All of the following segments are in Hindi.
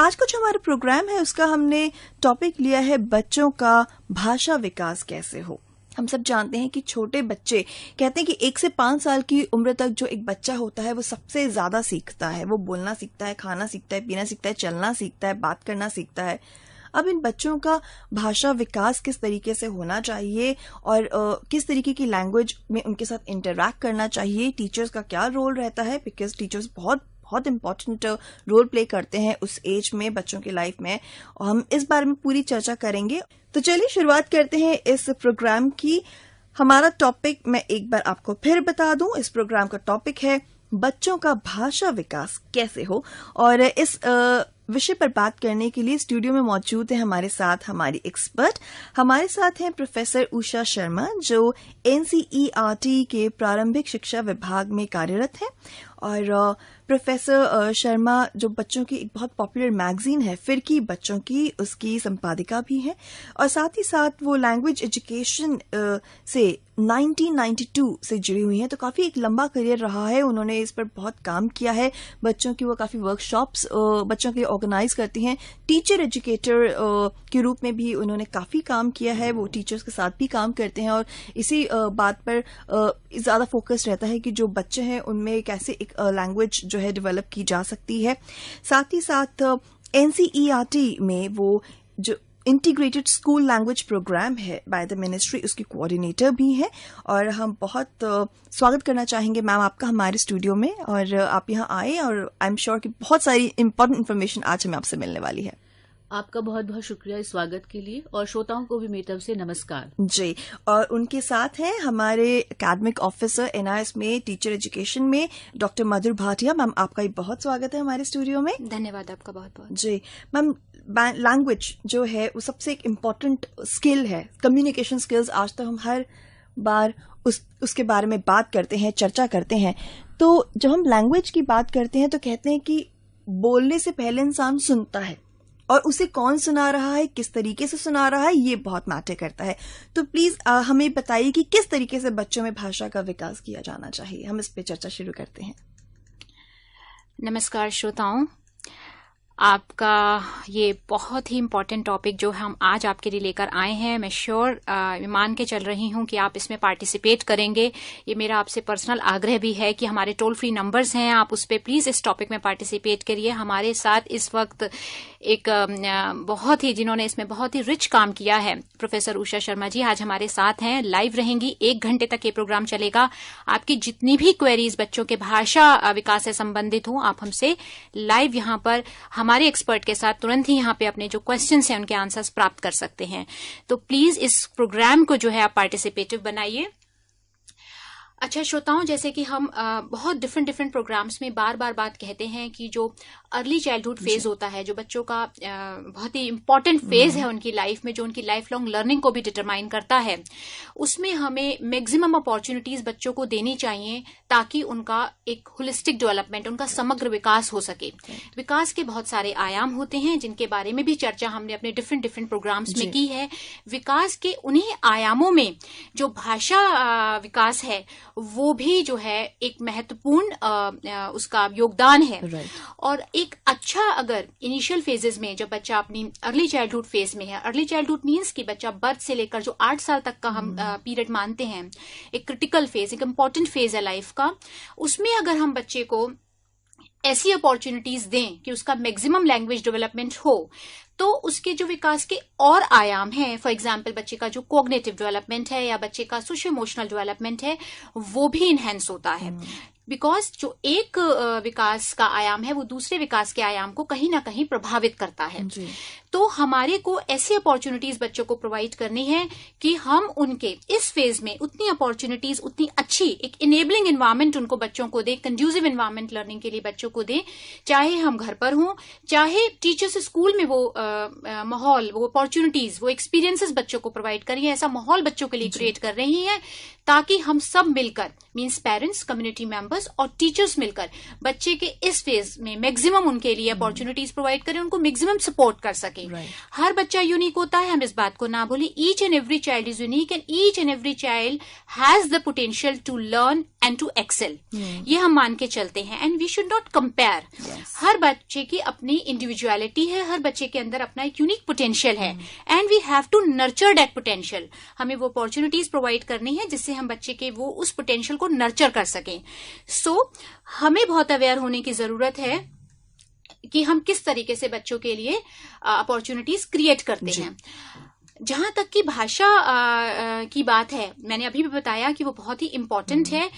आज का जो हमारा प्रोग्राम है उसका हमने टॉपिक लिया है बच्चों का भाषा विकास कैसे हो। हम सब जानते हैं कि छोटे बच्चे कहते हैं कि 1 से 5 साल की उम्र तक जो एक बच्चा होता है वो सबसे ज्यादा सीखता है। वो बोलना सीखता है, खाना सीखता है, पीना सीखता है, चलना सीखता है, बात करना सीखता है। अब इन बच्चों का भाषा विकास किस तरीके से होना चाहिए और किस तरीके की लैंग्वेज में उनके साथ इंटरैक्ट करना चाहिए, टीचर्स का क्या रोल रहता है, बिकॉज टीचर्स बहुत इंपॉर्टेंट रोल प्ले करते हैं उस एज में बच्चों की लाइफ में, और हम इस बारे में पूरी चर्चा करेंगे। तो चलिए शुरुआत करते हैं इस प्रोग्राम की। हमारा टॉपिक मैं एक बार आपको फिर बता दूं, इस प्रोग्राम का टॉपिक है बच्चों का भाषा विकास कैसे हो। और इस विषय पर बात करने के लिए स्टूडियो में मौजूद है हमारे साथ हमारी एक्सपर्ट। हमारे साथ हैं प्रोफेसर उषा शर्मा जो एनसीईआरटी के प्रारंभिक शिक्षा विभाग में कार्यरत है, और प्रोफेसर शर्मा जो बच्चों की एक बहुत पॉपुलर मैगजीन है फिरकी बच्चों की, उसकी संपादिका भी है, और साथ ही साथ वो लैंग्वेज एजुकेशन से 1992 से जुड़ी हुई हैं। तो काफी एक लंबा करियर रहा है, उन्होंने इस पर बहुत काम किया है। बच्चों की वो काफी वर्कशॉप्स बच्चों के लिए ऑर्गेनाइज करती हैं। टीचर एजुकेटर के रूप में भी उन्होंने काफी काम किया है, वो टीचर्स के साथ भी काम करते हैं, और इसी बात पर ज्यादा फोकस रहता है कि जो बच्चे हैं उनमें कैसे एक लैंग्वेज जो है डेवलप की जा सकती है। साथ ही साथ एनसीईआरटी में वो जो इंटीग्रेटेड स्कूल लैंग्वेज प्रोग्राम है बाय द मिनिस्ट्री, उसकी कोऑर्डिनेटर भी है। और हम बहुत स्वागत करना चाहेंगे मैम आपका हमारे स्टूडियो में, और आप यहाँ आए, और आई एम श्योर कि बहुत सारी इंपॉर्टेंट इन्फॉर्मेशन आज हमें आपसे मिलने वाली है। आपका बहुत बहुत शुक्रिया इस स्वागत के लिए, और श्रोताओं को भी मेरी तरफ से नमस्कार जी। और उनके साथ हैं हमारे एकेडमिक ऑफिसर एनआईएस में टीचर एजुकेशन में डॉक्टर मधुर भाटिया। मैम आपका भी बहुत स्वागत है हमारे स्टूडियो में। धन्यवाद आपका बहुत बहुत। जी मैम, लैंग्वेज जो है वो सबसे एक इम्पॉर्टेंट स्किल है, कम्युनिकेशन स्किल्स। आज तो हम हर बार उसके बारे में बात करते हैं, चर्चा करते हैं। तो जब हम लैंग्वेज की बात करते हैं तो कहते हैं कि बोलने से पहले इंसान सुनता है, और उसे कौन सुना रहा है, किस तरीके से सुना रहा है, ये बहुत मैटर करता है। तो प्लीज हमें बताइए कि किस तरीके से बच्चों में भाषा का विकास किया जाना चाहिए। हम इस पे चर्चा शुरू करते हैं। नमस्कार श्रोताओं, आपका ये बहुत ही इम्पोर्टेंट टॉपिक जो हम आज आपके लिए लेकर आए हैं, मैं श्योर मान के चल रही हूँ कि आप इसमें पार्टिसिपेट करेंगे। ये मेरा आपसे पर्सनल आग्रह भी है कि हमारे टोल फ्री नंबर्स हैं, आप उस पर प्लीज इस टॉपिक में पार्टिसिपेट करिए। हमारे साथ इस वक्त एक बहुत ही, जिन्होंने इसमें बहुत ही रिच काम किया है, प्रोफेसर उषा शर्मा जी आज हमारे साथ हैं, लाइव रहेंगी। 1 घंटे तक ये प्रोग्राम चलेगा। आपकी जितनी भी क्वेरीज बच्चों के भाषा विकास से संबंधित हो, आप हमसे लाइव यहाँ पर हमारे एक्सपर्ट के साथ तुरंत ही यहाँ पे अपने जो क्वेश्चंस हैं उनके आंसर्स प्राप्त कर सकते हैं। तो प्लीज इस प्रोग्राम को जो है आप पार्टिसिपेटिव बनाइए। अच्छा श्रोताओं, जैसे कि हम बहुत डिफरेंट प्रोग्राम्स में बार बार बात कहते हैं कि जो अर्ली चाइल्डहुड फेज होता है, जो बच्चों का बहुत ही इंपॉर्टेंट फेज है उनकी लाइफ में, जो उनकी लाइफ लॉन्ग लर्निंग को भी डिटरमाइन करता है, उसमें हमें मैक्सिमम अपॉर्चुनिटीज बच्चों को देनी चाहिए ताकि उनका एक होलिस्टिक डेवलपमेंट, उनका समग्र विकास हो सके। विकास के बहुत सारे आयाम होते हैं जिनके बारे में भी चर्चा हमने अपने डिफरेंट प्रोग्राम्स में की है। विकास के उन्हीं आयामों में जो भाषा विकास है वो भी जो है एक महत्वपूर्ण उसका योगदान है। और एक अच्छा, अगर इनिशियल फेजेस में जब बच्चा अपनी अर्ली चाइल्डहुड फेज में है, अर्ली चाइल्डहुड मीन्स कि बच्चा बर्थ से लेकर जो 8 साल तक का हम पीरियड मानते हैं, एक क्रिटिकल फेज, एक इम्पॉर्टेंट फेज है लाइफ का, उसमें अगर हम बच्चे को ऐसी अपॉर्चुनिटीज दें कि उसका मैक्सिमम लैंग्वेज डेवलपमेंट हो, तो उसके जो विकास के और आयाम हैं, फॉर एग्जाम्पल बच्चे का जो कॉग्निटिव डेवलपमेंट है या बच्चे का सोशियो इमोशनल डेवलपमेंट है, वो भी इनहेंस होता है। बिकॉज जो एक विकास का आयाम है वो दूसरे विकास के आयाम को कहीं ना कहीं प्रभावित करता है। तो हमारे को ऐसी अपॉर्चुनिटीज बच्चों को प्रोवाइड करनी है कि हम उनके इस फेज में उतनी अपॉर्चुनिटीज, उतनी अच्छी एक इनेबलिंग एनवायरनमेंट उनको बच्चों को दें, कंड्यूसिव एनवायरनमेंट लर्निंग के लिए बच्चों को दें, चाहे हम घर पर हों, चाहे टीचर्स स्कूल में वो माहौल, वो अपॉर्चुनिटीज, वो एक्सपीरियंसेस बच्चों को प्रोवाइड करिए, ऐसा माहौल बच्चों के लिए क्रिएट कर रही है ताकि हम सब मिलकर, मीन्स पेरेंट्स, कम्युनिटी मेंबर्स और टीचर्स मिलकर बच्चे के इस फेज में मैक्सिमम उनके लिए अपॉर्चुनिटीज प्रोवाइड करें, उनको मैक्सिमम सपोर्ट कर सकें। हर बच्चा यूनिक होता है, हम इस बात को ना भूलें। Each and every child is unique and each and every child has the potential to learn and to excel, ये हम मान के चलते हैं। And we should not compare. हर बच्चे की अपनी इंडिविजुअलिटी है, हर बच्चे के अंदर अपना एक यूनिक पोटेंशियल है, and we have to nurture that potential. हमें वो अपॉर्चुनिटीज प्रोवाइड करनी है जिससे हम बच्चे के वो उस पोटेंशियल को नर्चर कर सकें। सो हमें बहुत अवेयर होने की जरूरत है कि हम किस तरीके से बच्चों के लिए अपॉर्चुनिटीज क्रिएट करते हैं। जहां तक की भाषा की बात है, मैंने अभी भी बताया कि वो बहुत ही इम्पोर्टेंट है।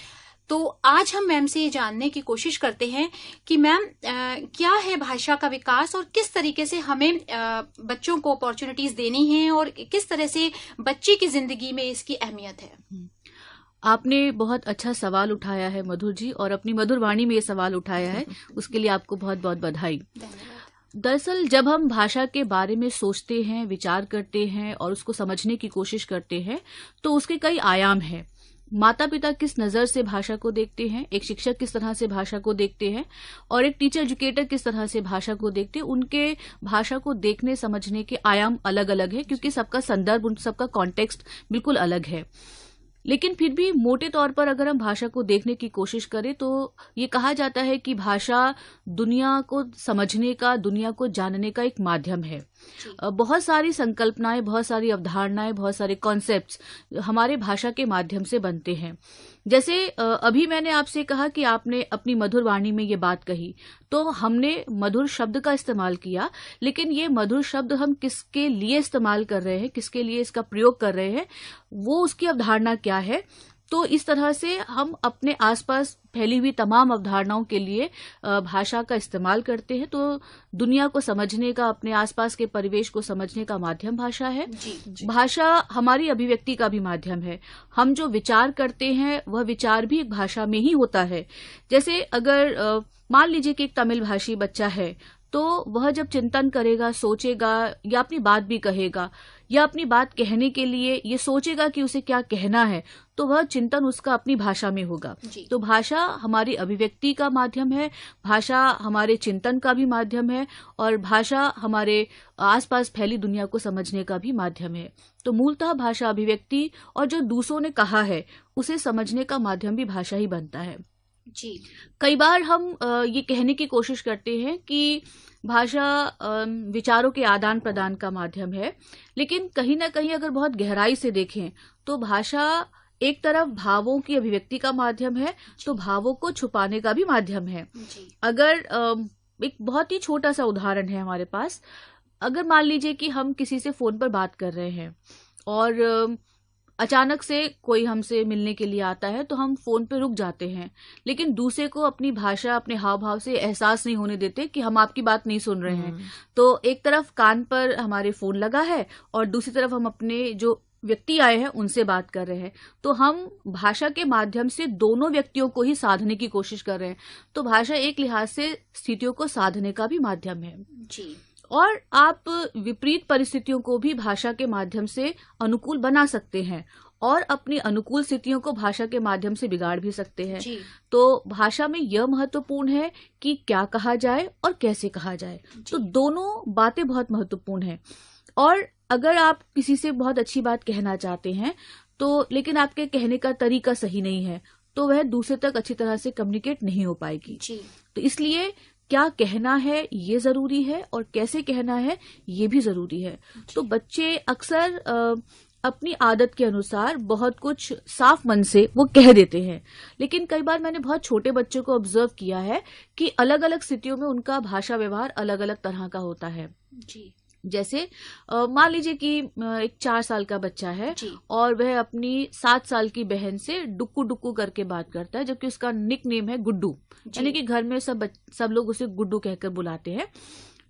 तो आज हम मैम से ये जानने की कोशिश करते हैं कि मैम क्या है भाषा का विकास और किस तरीके से हमें बच्चों को अपॉर्चुनिटीज देनी है और किस तरह से बच्चे की जिंदगी में इसकी अहमियत है। आपने बहुत अच्छा सवाल उठाया है मधुर जी, और अपनी मधुर वाणी में ये सवाल उठाया है, उसके लिए आपको बहुत बहुत बधाई। दरअसल जब हम भाषा के बारे में सोचते हैं, विचार करते हैं और उसको समझने की कोशिश करते हैं तो उसके कई आयाम हैं। माता पिता किस नजर से भाषा को देखते हैं, एक शिक्षक किस तरह से भाषा को देखते हैं और एक टीचर एजुकेटर किस तरह से भाषा को देखते हैं, उनके भाषा को देखने समझने के आयाम अलग अलग है, क्योंकि सबका संदर्भ, सबका कॉन्टेक्स्ट बिल्कुल अलग है। लेकिन फिर भी मोटे तौर पर अगर हम भाषा को देखने की कोशिश करें तो ये कहा जाता है कि भाषा दुनिया को समझने का, दुनिया को जानने का एक माध्यम है। बहुत सारी संकल्पनाएं, बहुत सारी अवधारणाएं, बहुत सारे कॉन्सेप्ट्स हमारे भाषा के माध्यम से बनते हैं। जैसे अभी मैंने आपसे कहा कि आपने अपनी मधुर वाणी में ये बात कही, तो हमने मधुर शब्द का इस्तेमाल किया, लेकिन ये मधुर शब्द हम किसके लिए इस्तेमाल कर रहे हैं, किसके लिए इसका प्रयोग कर रहे हैं, वो उसकी अवधारणा क्या है। तो इस तरह से हम अपने आसपास फैली हुई तमाम अवधारणाओं के लिए भाषा का इस्तेमाल करते हैं। तो दुनिया को समझने का, अपने आसपास के परिवेश को समझने का माध्यम भाषा है। भाषा हमारी अभिव्यक्ति का भी माध्यम है। हम जो विचार करते हैं वह विचार भी एक भाषा में ही होता है। जैसे अगर मान लीजिए कि एक तमिल भाषी बच्चा है, तो वह जब चिंतन करेगा, सोचेगा या अपनी बात भी कहेगा या अपनी बात कहने के लिए ये सोचेगा कि उसे क्या कहना है, तो वह चिंतन उसका अपनी भाषा में होगा। तो भाषा हमारी अभिव्यक्ति का माध्यम है, भाषा हमारे चिंतन का भी माध्यम है और भाषा हमारे आसपास फैली दुनिया को समझने का भी माध्यम है। तो मूलतः भाषा अभिव्यक्ति और जो दूसरों ने कहा है उसे समझने का माध्यम भी भाषा ही बनता है। जी, कई बार हम ये कहने की कोशिश करते हैं कि भाषा विचारों के आदान प्रदान का माध्यम है, लेकिन कहीं ना कहीं अगर बहुत गहराई से देखें तो भाषा एक तरफ भावों की अभिव्यक्ति का माध्यम है, तो भावों को छुपाने का भी माध्यम है। अगर एक बहुत ही छोटा सा उदाहरण है हमारे पास, अगर मान लीजिए कि हम किसी से फोन पर बात कर रहे हैं और अचानक से कोई हमसे मिलने के लिए आता है, तो हम फोन पे रुक जाते हैं, लेकिन दूसरे को अपनी भाषा, अपने हाव भाव से एहसास नहीं होने देते कि हम आपकी बात नहीं सुन रहे हैं। तो एक तरफ कान पर हमारे फोन लगा है और दूसरी तरफ हम अपने जो व्यक्ति आए हैं उनसे बात कर रहे हैं। तो हम भाषा के माध्यम से दोनों व्यक्तियों को ही साधने की कोशिश कर रहे हैं। तो भाषा एक लिहाज से स्थितियों को साधने का भी माध्यम है। जी, और आप विपरीत परिस्थितियों को भी भाषा के माध्यम से अनुकूल बना सकते हैं और अपनी अनुकूल स्थितियों को भाषा के माध्यम से बिगाड़ भी सकते हैं। तो भाषा में यह महत्वपूर्ण है कि क्या कहा जाए और कैसे कहा जाए। तो दोनों बातें बहुत महत्वपूर्ण हैं। और अगर आप किसी से बहुत अच्छी बात कहना चाहते हैं तो लेकिन आपके कहने का तरीका सही नहीं है, तो वह दूसरे तक अच्छी तरह से कम्युनिकेट नहीं हो पाएगी। तो इसलिए क्या कहना है ये जरूरी है और कैसे कहना है ये भी जरूरी है। तो बच्चे अक्सर अपनी आदत के अनुसार बहुत कुछ साफ मन से वो कह देते हैं, लेकिन कई बार मैंने बहुत छोटे बच्चों को ऑब्जर्व किया है कि अलग अलग स्थितियों में उनका भाषा व्यवहार अलग अलग तरह का होता है। जी, जैसे मान लीजिए कि एक 4 साल का बच्चा है और वह अपनी 7 साल की बहन से डुक्कू डुक्कू करके बात करता है, जबकि उसका निक नेम है गुड्डू, यानी कि घर में सब लोग उसे गुड्डू कहकर बुलाते हैं।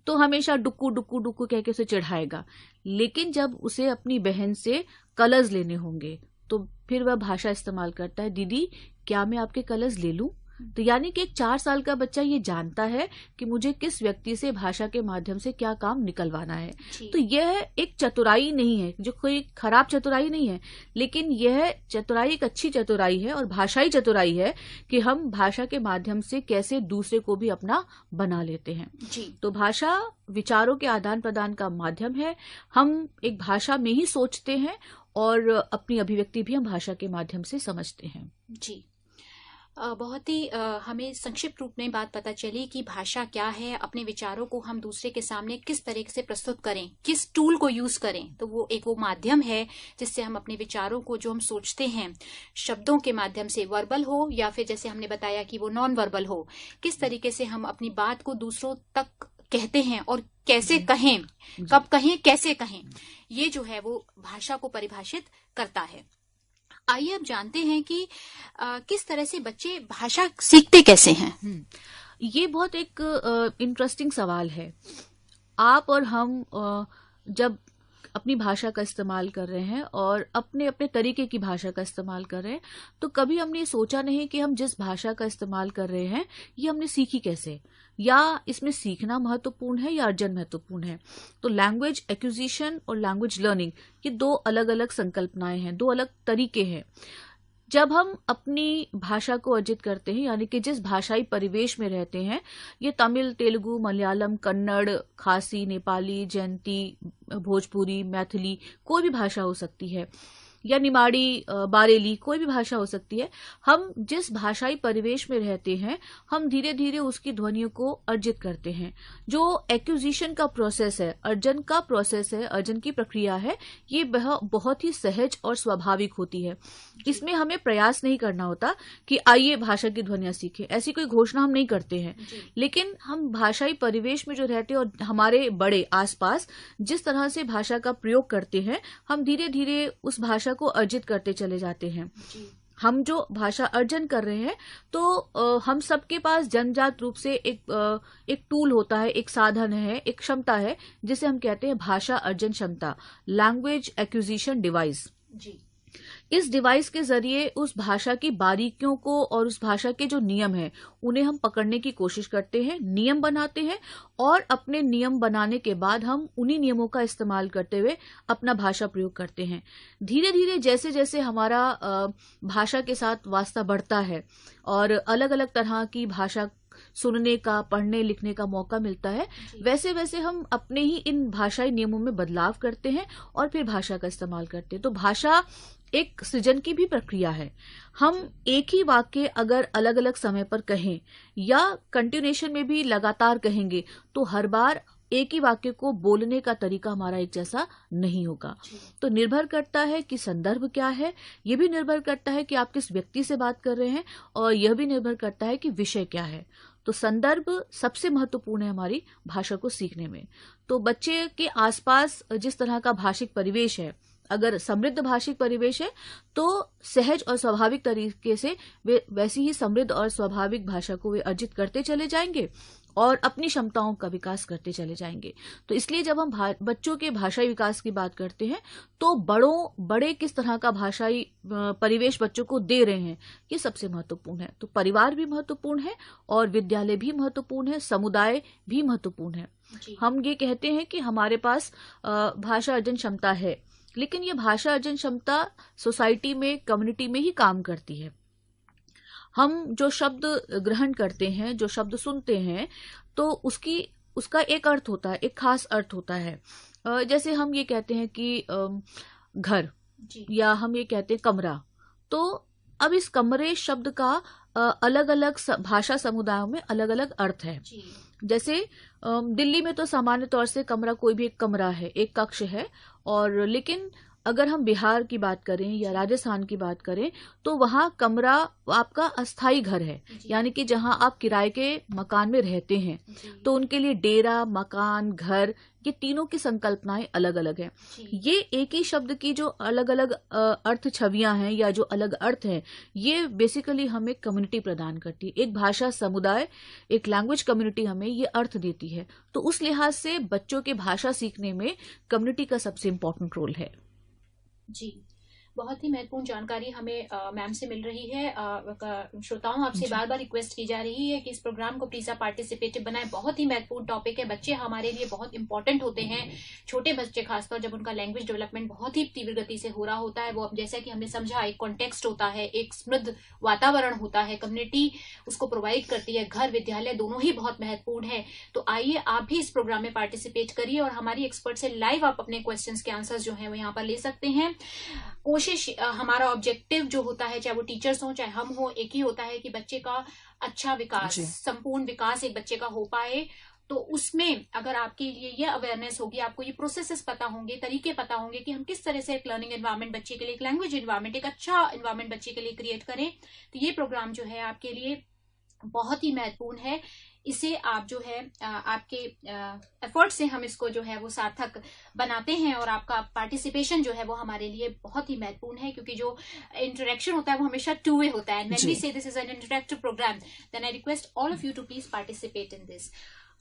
तो हमेशा डुक्कू डुक्कू डुक्कू कहकर उसे चिढ़ाएगा। लेकिन जब उसे अपनी बहन से कलर्स लेने होंगे तो फिर वह भाषा इस्तेमाल करता है, दीदी क्या मैं आपके कलर्स ले लूं। तो यानी कि एक 4 साल का बच्चा ये जानता है कि मुझे किस व्यक्ति से भाषा के माध्यम से क्या काम निकलवाना है। तो यह एक चतुराई नहीं है, जो कोई खराब चतुराई नहीं है, लेकिन यह चतुराई एक अच्छी चतुराई है और भाषाई चतुराई है कि हम भाषा के माध्यम से कैसे दूसरे को भी अपना बना लेते हैं। तो भाषा विचारों के आदान प्रदान का माध्यम है। हम एक भाषा में ही सोचते हैं और अपनी अभिव्यक्ति भी हम भाषा के माध्यम से समझते हैं। जी, बहुत ही हमें संक्षिप्त रूप में बात पता चली कि भाषा क्या है, अपने विचारों को हम दूसरे के सामने किस तरीके से प्रस्तुत करें, किस टूल को यूज करें। तो वो माध्यम है जिससे हम अपने विचारों को, जो हम सोचते हैं, शब्दों के माध्यम से, वर्बल हो या फिर जैसे हमने बताया कि वो नॉन वर्बल हो, किस तरीके से हम अपनी बात को दूसरों तक कहते हैं और कैसे कहें, कब कहें, कैसे कहें, ये जो है वो भाषा को परिभाषित करता है। आइए अब जानते हैं कि किस तरह से बच्चे भाषा सीखते कैसे हैं। ये बहुत एक इंटरेस्टिंग सवाल है। आप और हम जब अपनी भाषा का इस्तेमाल कर रहे हैं और अपने अपने तरीके की भाषा का इस्तेमाल कर रहे हैं, तो कभी हमने सोचा नहीं कि हम जिस भाषा का इस्तेमाल कर रहे हैं ये हमने सीखी कैसे, या इसमें सीखना महत्वपूर्ण है या अर्जन महत्वपूर्ण है। तो लैंग्वेज एक्विजिशन और लैंग्वेज लर्निंग ये दो अलग अलग संकल्पनाएं हैं, दो अलग तरीके हैं। जब हम अपनी भाषा को अर्जित करते हैं, यानी कि जिस भाषाई परिवेश में रहते हैं, ये तमिल, तेलुगु, मलयालम, कन्नड़, खासी, नेपाली, जयंती, भोजपुरी, मैथिली, कोई भी भाषा हो सकती है, या निमाड़ी, बारेली, कोई भी भाषा हो सकती है। हम जिस भाषाई परिवेश में रहते हैं, हम धीरे धीरे उसकी ध्वनियों को अर्जित करते हैं। जो एक्विजिशन का प्रोसेस है, अर्जन का प्रोसेस है, अर्जन की प्रक्रिया है, ये बहुत ही सहज और स्वाभाविक होती है। इसमें हमें प्रयास नहीं करना होता कि आइए भाषा की ध्वनियां सीखें, ऐसी कोई घोषणा हम नहीं करते हैं। लेकिन हम भाषाई परिवेश में जो रहते हैं और हमारे बड़े आसपास जिस तरह से भाषा का प्रयोग करते हैं, हम धीरे धीरे उस भाषा को अर्जित करते चले जाते हैं। हम जो भाषा अर्जन कर रहे हैं, तो हम सबके पास जन्मजात रूप से एक टूल होता है, एक साधन है, एक क्षमता है, जिसे हम कहते हैं भाषा अर्जन क्षमता, लैंग्वेज एक्विजिशन डिवाइस। इस डिवाइस के जरिए उस भाषा की बारीकियों को और उस भाषा के जो नियम हैं उन्हें हम पकड़ने की कोशिश करते हैं, नियम बनाते हैं, और अपने नियम बनाने के बाद हम उन्हीं नियमों का इस्तेमाल करते हुए अपना भाषा प्रयोग करते हैं। धीरे धीरे जैसे जैसे हमारा भाषा के साथ वास्ता बढ़ता है और अलग अलग तरह की भाषा सुनने का, पढ़ने लिखने का मौका मिलता है, वैसे वैसे हम अपने ही इन भाषाई नियमों में बदलाव करते हैं और फिर भाषा का इस्तेमाल करते हैं। तो भाषा एक सृजन की भी प्रक्रिया है। हम एक ही वाक्य अगर अलग अलग समय पर कहें या कंटिन्यूएशन में भी लगातार कहेंगे, तो हर बार एक ही वाक्य को बोलने का तरीका हमारा एक जैसा नहीं होगा। तो निर्भर करता है कि संदर्भ क्या है, यह भी निर्भर करता है कि आप किस व्यक्ति से बात कर रहे हैं, और यह भी निर्भर करता है कि विषय क्या है। तो संदर्भ सबसे महत्वपूर्ण है हमारी भाषा को सीखने में। तो बच्चे के आसपास जिस तरह का भाषिक परिवेश है, अगर समृद्ध भाषिक परिवेश है, तो सहज और स्वाभाविक तरीके से वे वैसी ही समृद्ध और स्वाभाविक भाषा को वे अर्जित करते चले जाएंगे और अपनी क्षमताओं का विकास करते चले जाएंगे। तो इसलिए जब हम बच्चों के भाषाई विकास की बात करते हैं, तो बड़े किस तरह का भाषाई परिवेश बच्चों को दे रहे हैं, ये सबसे महत्वपूर्ण है। तो परिवार भी महत्वपूर्ण है और विद्यालय भी महत्वपूर्ण है, समुदाय भी महत्वपूर्ण है। हम ये कहते हैं कि हमारे पास भाषा अर्जन क्षमता है, लेकिन ये भाषा अर्जन क्षमता सोसाइटी में, कम्युनिटी में ही काम करती है। हम जो शब्द ग्रहण करते हैं, जो शब्द सुनते हैं, तो उसका एक अर्थ होता है, एक खास अर्थ होता है। जैसे हम ये कहते हैं कि घर, या हम ये कहते हैं कमरा, तो अब इस कमरे शब्द का अलग अलग भाषा समुदायों में अलग अलग अर्थ है। जैसे दिल्ली में तो सामान्य तौर से कमरा कोई भी एक कमरा है, एक कक्ष है, और लेकिन अगर हम बिहार की बात करें या राजस्थान की बात करें, तो वहां कमरा आपका अस्थाई घर है, यानी कि जहां आप किराए के मकान में रहते हैं। तो उनके लिए डेरा, मकान, घर, ये तीनों की संकल्पनाएं अलग अलग हैं। ये एक ही शब्द की जो अलग अलग अर्थ छवियां हैं या जो अलग अर्थ हैं, ये बेसिकली हमें कम्युनिटी प्रदान करती है। एक भाषा समुदाय, एक लैंग्वेज कम्युनिटी हमें ये अर्थ देती है। तो उस लिहाज से बच्चों के भाषा सीखने में कम्युनिटी का सबसे इम्पोर्टेंट रोल है। जी, बहुत ही महत्वपूर्ण जानकारी हमें मैम से मिल रही है। श्रोताओं, आपसे बार बार रिक्वेस्ट की जा रही है कि इस प्रोग्राम को प्लीज आप पार्टिसिपेटिव बनाएं। बहुत ही महत्वपूर्ण टॉपिक है, बच्चे हमारे लिए बहुत इंपॉर्टेंट होते हैं, छोटे बच्चे खासकर जब उनका लैंग्वेज डेवलपमेंट बहुत ही तीव्र गति से हो रहा होता है। वो अब जैसा कि हमने समझा, एक कॉन्टेक्स्ट होता है, एक समृद्ध वातावरण होता है, कम्युनिटी उसको प्रोवाइड करती है, घर विद्यालय दोनों ही बहुत महत्वपूर्ण है। तो आइए आप भी इस प्रोग्राम में पार्टिसिपेट करिए और हमारी एक्सपर्ट से लाइव आप अपने क्वेश्चंस के आंसर्स जो है वो यहाँ पर ले सकते हैं। कोशिश कोशिश, हमारा ऑब्जेक्टिव जो होता है, चाहे वो टीचर्स हो चाहे हम हो, एक ही होता है कि बच्चे का अच्छा विकास, संपूर्ण विकास एक बच्चे का हो पाए। तो उसमें अगर आपके लिए ये अवेयरनेस होगी, आपको ये प्रोसेसेस पता होंगे, तरीके पता होंगे कि हम किस तरह से एक लर्निंग एनवायरनमेंट बच्चे के लिए, एक लैंग्वेज एनवायरनमेंट, एक अच्छा एनवायरनमेंट बच्चे के लिए क्रिएट करें, तो ये प्रोग्राम जो है आपके लिए बहुत ही महत्वपूर्ण है। इसे आप जो है आपके एफर्ट से हम इसको जो है वो सार्थक बनाते हैं, और आपका पार्टिसिपेशन जो है वो हमारे लिए बहुत ही महत्वपूर्ण है, क्योंकि जो इंटरेक्शन होता है वो हमेशा टू वे होता है। When we say this is an interactive programme, then I request all of you to please participate in this.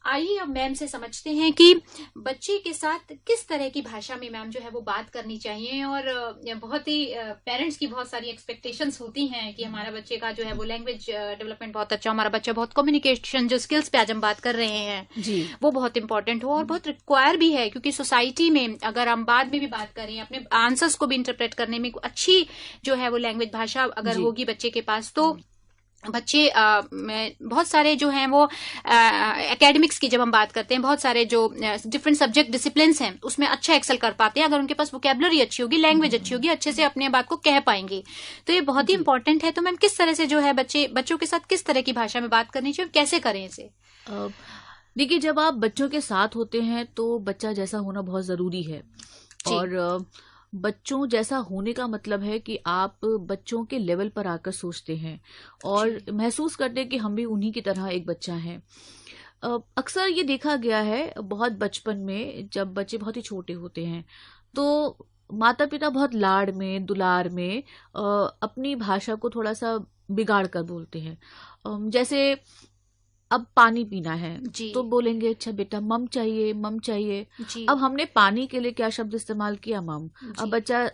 आइए अब मैम से समझते हैं कि बच्चे के साथ किस तरह की भाषा में मैम जो है वो बात करनी चाहिए। और बहुत ही पेरेंट्स की बहुत सारी एक्सपेक्टेशंस होती हैं कि हमारा बच्चे का जो है वो लैंग्वेज डेवलपमेंट बहुत अच्छा, हमारा बच्चा बहुत कम्युनिकेशन जो स्किल्स पे आज हम बात कर रहे हैं जी, वो बहुत इंपॉर्टेंट हो और बहुत रिक्वायर भी है, क्योंकि सोसाइटी में अगर हम बाद में भी बात करें, अपने आंसर्स को भी इंटरप्रेट करने में अच्छी जो है वो लैंग्वेज भाषा अगर होगी बच्चे के पास, तो बच्चे बहुत सारे जो हैं वो एकेडमिक्स की जब हम बात करते हैं, बहुत सारे जो डिफरेंट सब्जेक्ट डिसिप्लिन्स हैं उसमें अच्छा एक्सेल कर पाते हैं अगर उनके पास वोकैबुलरी अच्छी होगी, लैंग्वेज अच्छी होगी, अच्छे से अपने बात को कह पाएंगे। तो ये बहुत ही इंपॉर्टेंट है। तो मैम किस तरह से जो है बच्चों के साथ किस तरह की भाषा में बात करनी चाहिए, कैसे करें इसे? देखिए, जब आप बच्चों के साथ होते हैं तो बच्चा जैसा होना बहुत जरूरी है, और बच्चों जैसा होने का मतलब है कि आप बच्चों के लेवल पर आकर सोचते हैं और महसूस करते हैं कि हम भी उन्हीं की तरह एक बच्चा है। अक्सर ये देखा गया है बहुत बचपन में, जब बच्चे बहुत ही छोटे होते हैं तो माता पिता बहुत लाड़ में, दुलार में अपनी भाषा को थोड़ा सा बिगाड़ कर बोलते हैं। जैसे अब पानी पीना है तो बोलेंगे अच्छा बेटा मम चाहिए, मम चाहिए। अब हमने पानी के लिए क्या शब्द इस्तेमाल किया? मम। अब बच्चा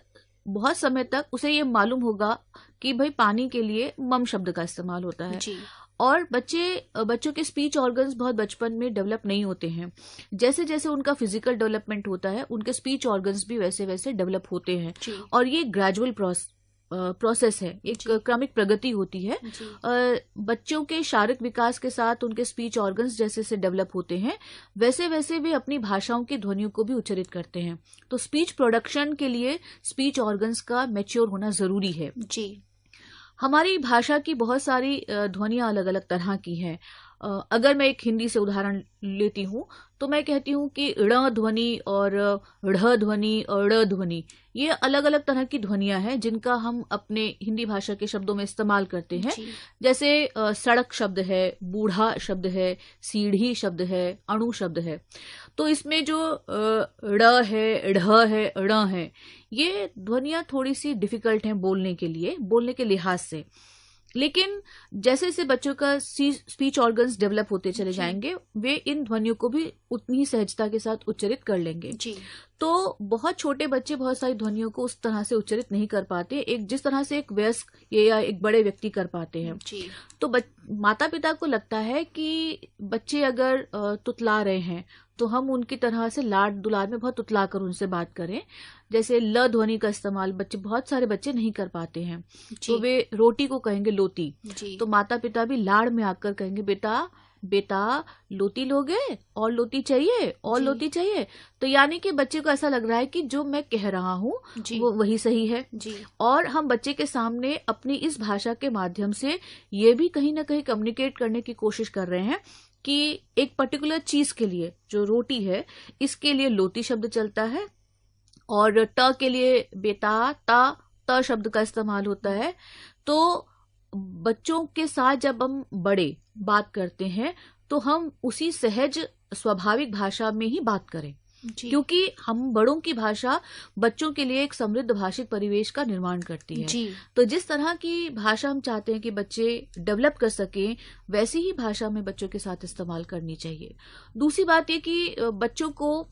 बहुत समय तक उसे ये मालूम होगा कि भाई पानी के लिए मम शब्द का इस्तेमाल होता है। और बच्चों के स्पीच ऑर्गन्स बहुत बचपन में डेवलप नहीं होते हैं। जैसे जैसे उनका फिजिकल डेवलपमेंट होता है उनके स्पीच ऑर्गन्स भी वैसे वैसे डेवलप होते हैं, और ये ग्रेजुअल प्रोसेस है, एक क्रमिक प्रगति होती है। बच्चों के शारीरिक विकास के साथ उनके स्पीच ऑर्गन्स जैसे से डेवलप होते हैं वैसे वैसे वे अपनी भाषाओं की ध्वनियों को भी उच्चारित करते हैं। तो स्पीच प्रोडक्शन के लिए स्पीच ऑर्गन्स का मैच्योर होना जरूरी है। जी, हमारी भाषा की बहुत सारी ध्वनियां अलग अलग तरह की हैं। अगर मैं एक हिंदी से उदाहरण लेती हूँ तो मैं कहती हूँ कि ड़ ध्वनि और ढ़ ध्वनि और ड़ ध्वनि, ये अलग अलग तरह की ध्वनियां हैं जिनका हम अपने हिंदी भाषा के शब्दों में इस्तेमाल करते हैं। जैसे सड़क शब्द है, बूढ़ा शब्द है, सीढ़ी शब्द है, अणु शब्द है। तो इसमें जो ड़ है, ढ़ है, ण है, ये ध्वनियां थोड़ी सी डिफिकल्ट हैं बोलने के लिहाज से। लेकिन जैसे जैसे बच्चों का स्पीच ऑर्गन्स डेवलप होते चले जाएंगे वे इन ध्वनियों को भी उतनी ही सहजता के साथ उच्चारित कर लेंगे। तो बहुत छोटे बच्चे बहुत सारी ध्वनियों को उस तरह से उच्चारित नहीं कर पाते, एक जिस तरह से एक वयस्क या एक बड़े व्यक्ति कर पाते हैं। तो माता पिता को लगता है कि बच्चे अगर तुतला रहे हैं तो हम उनकी तरह से लाड दुलार में बहुत तुतला कर उनसे बात करें। जैसे ल ध्वनि का इस्तेमाल बहुत सारे बच्चे नहीं कर पाते हैं, तो वे रोटी को कहेंगे लोती। तो माता पिता भी लाड़ में आकर कहेंगे बेटा लोती लोगे, और लोती चाहिए, और लोती चाहिए। तो यानी कि बच्चे को ऐसा लग रहा है कि जो मैं कह रहा हूँ वो वही सही है। और हम बच्चे के सामने अपनी इस भाषा के माध्यम से ये भी कहीं ना कहीं कम्युनिकेट करने की कोशिश कर रहे हैं कि एक पर्टिकुलर चीज के लिए, जो रोटी है, इसके लिए लोती शब्द चलता है, और ट के लिए बेटा त शब्द का इस्तेमाल होता है। तो बच्चों के साथ जब हम बड़े बात करते हैं तो हम उसी सहज स्वाभाविक भाषा में ही बात करें, क्योंकि हम बड़ों की भाषा बच्चों के लिए एक समृद्ध भाषिक परिवेश का निर्माण करती है। तो जिस तरह की भाषा हम चाहते हैं कि बच्चे डेवलप कर सकें वैसी ही भाषा में बच्चों के साथ इस्तेमाल करनी चाहिए। दूसरी बात ये कि बच्चों को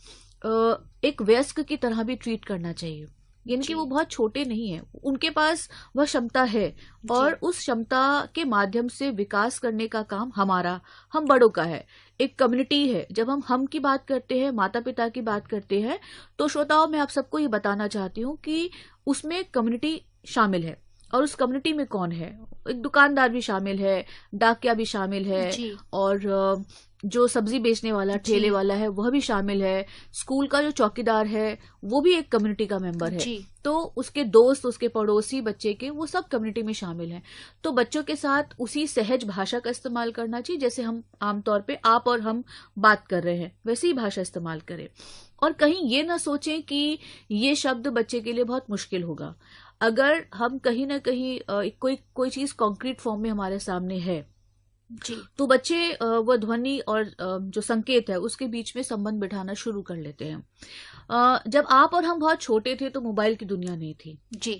एक वयस्क की तरह भी ट्रीट करना चाहिए, यानी कि वो बहुत छोटे नहीं हैं, उनके पास वह क्षमता है और उस क्षमता के माध्यम से विकास करने का काम हम बड़ों का है। एक कम्युनिटी है। जब हम की बात करते हैं, माता पिता की बात करते हैं, तो श्रोताओं मैं आप सबको ये बताना चाहती हूँ कि उसमें कम्युनिटी शामिल है। और उस कम्युनिटी में कौन है? एक दुकानदार भी शामिल है, डाकिया भी शामिल है, और जो सब्जी बेचने वाला, ठेले वाला है, वह भी शामिल है। स्कूल का जो चौकीदार है वो भी एक कम्युनिटी का मेंबर है। तो उसके दोस्त, उसके पड़ोसी बच्चे के, वो सब कम्युनिटी में शामिल हैं। तो बच्चों के साथ उसी सहज भाषा का इस्तेमाल करना चाहिए, जैसे हम आमतौर पे आप और हम बात कर रहे हैं वैसे ही भाषा इस्तेमाल करें। और कहीं ये ना सोचें कि ये शब्द बच्चे के लिए बहुत मुश्किल होगा। अगर हम कहीं ना कहीं कोई चीज कॉन्क्रीट फॉर्म में हमारे सामने है जी, तो बच्चे वह ध्वनि और जो संकेत है उसके बीच में संबंध बिठाना शुरू कर लेते हैं। जब आप और हम बहुत छोटे थे तो मोबाइल की दुनिया नहीं थी। जी,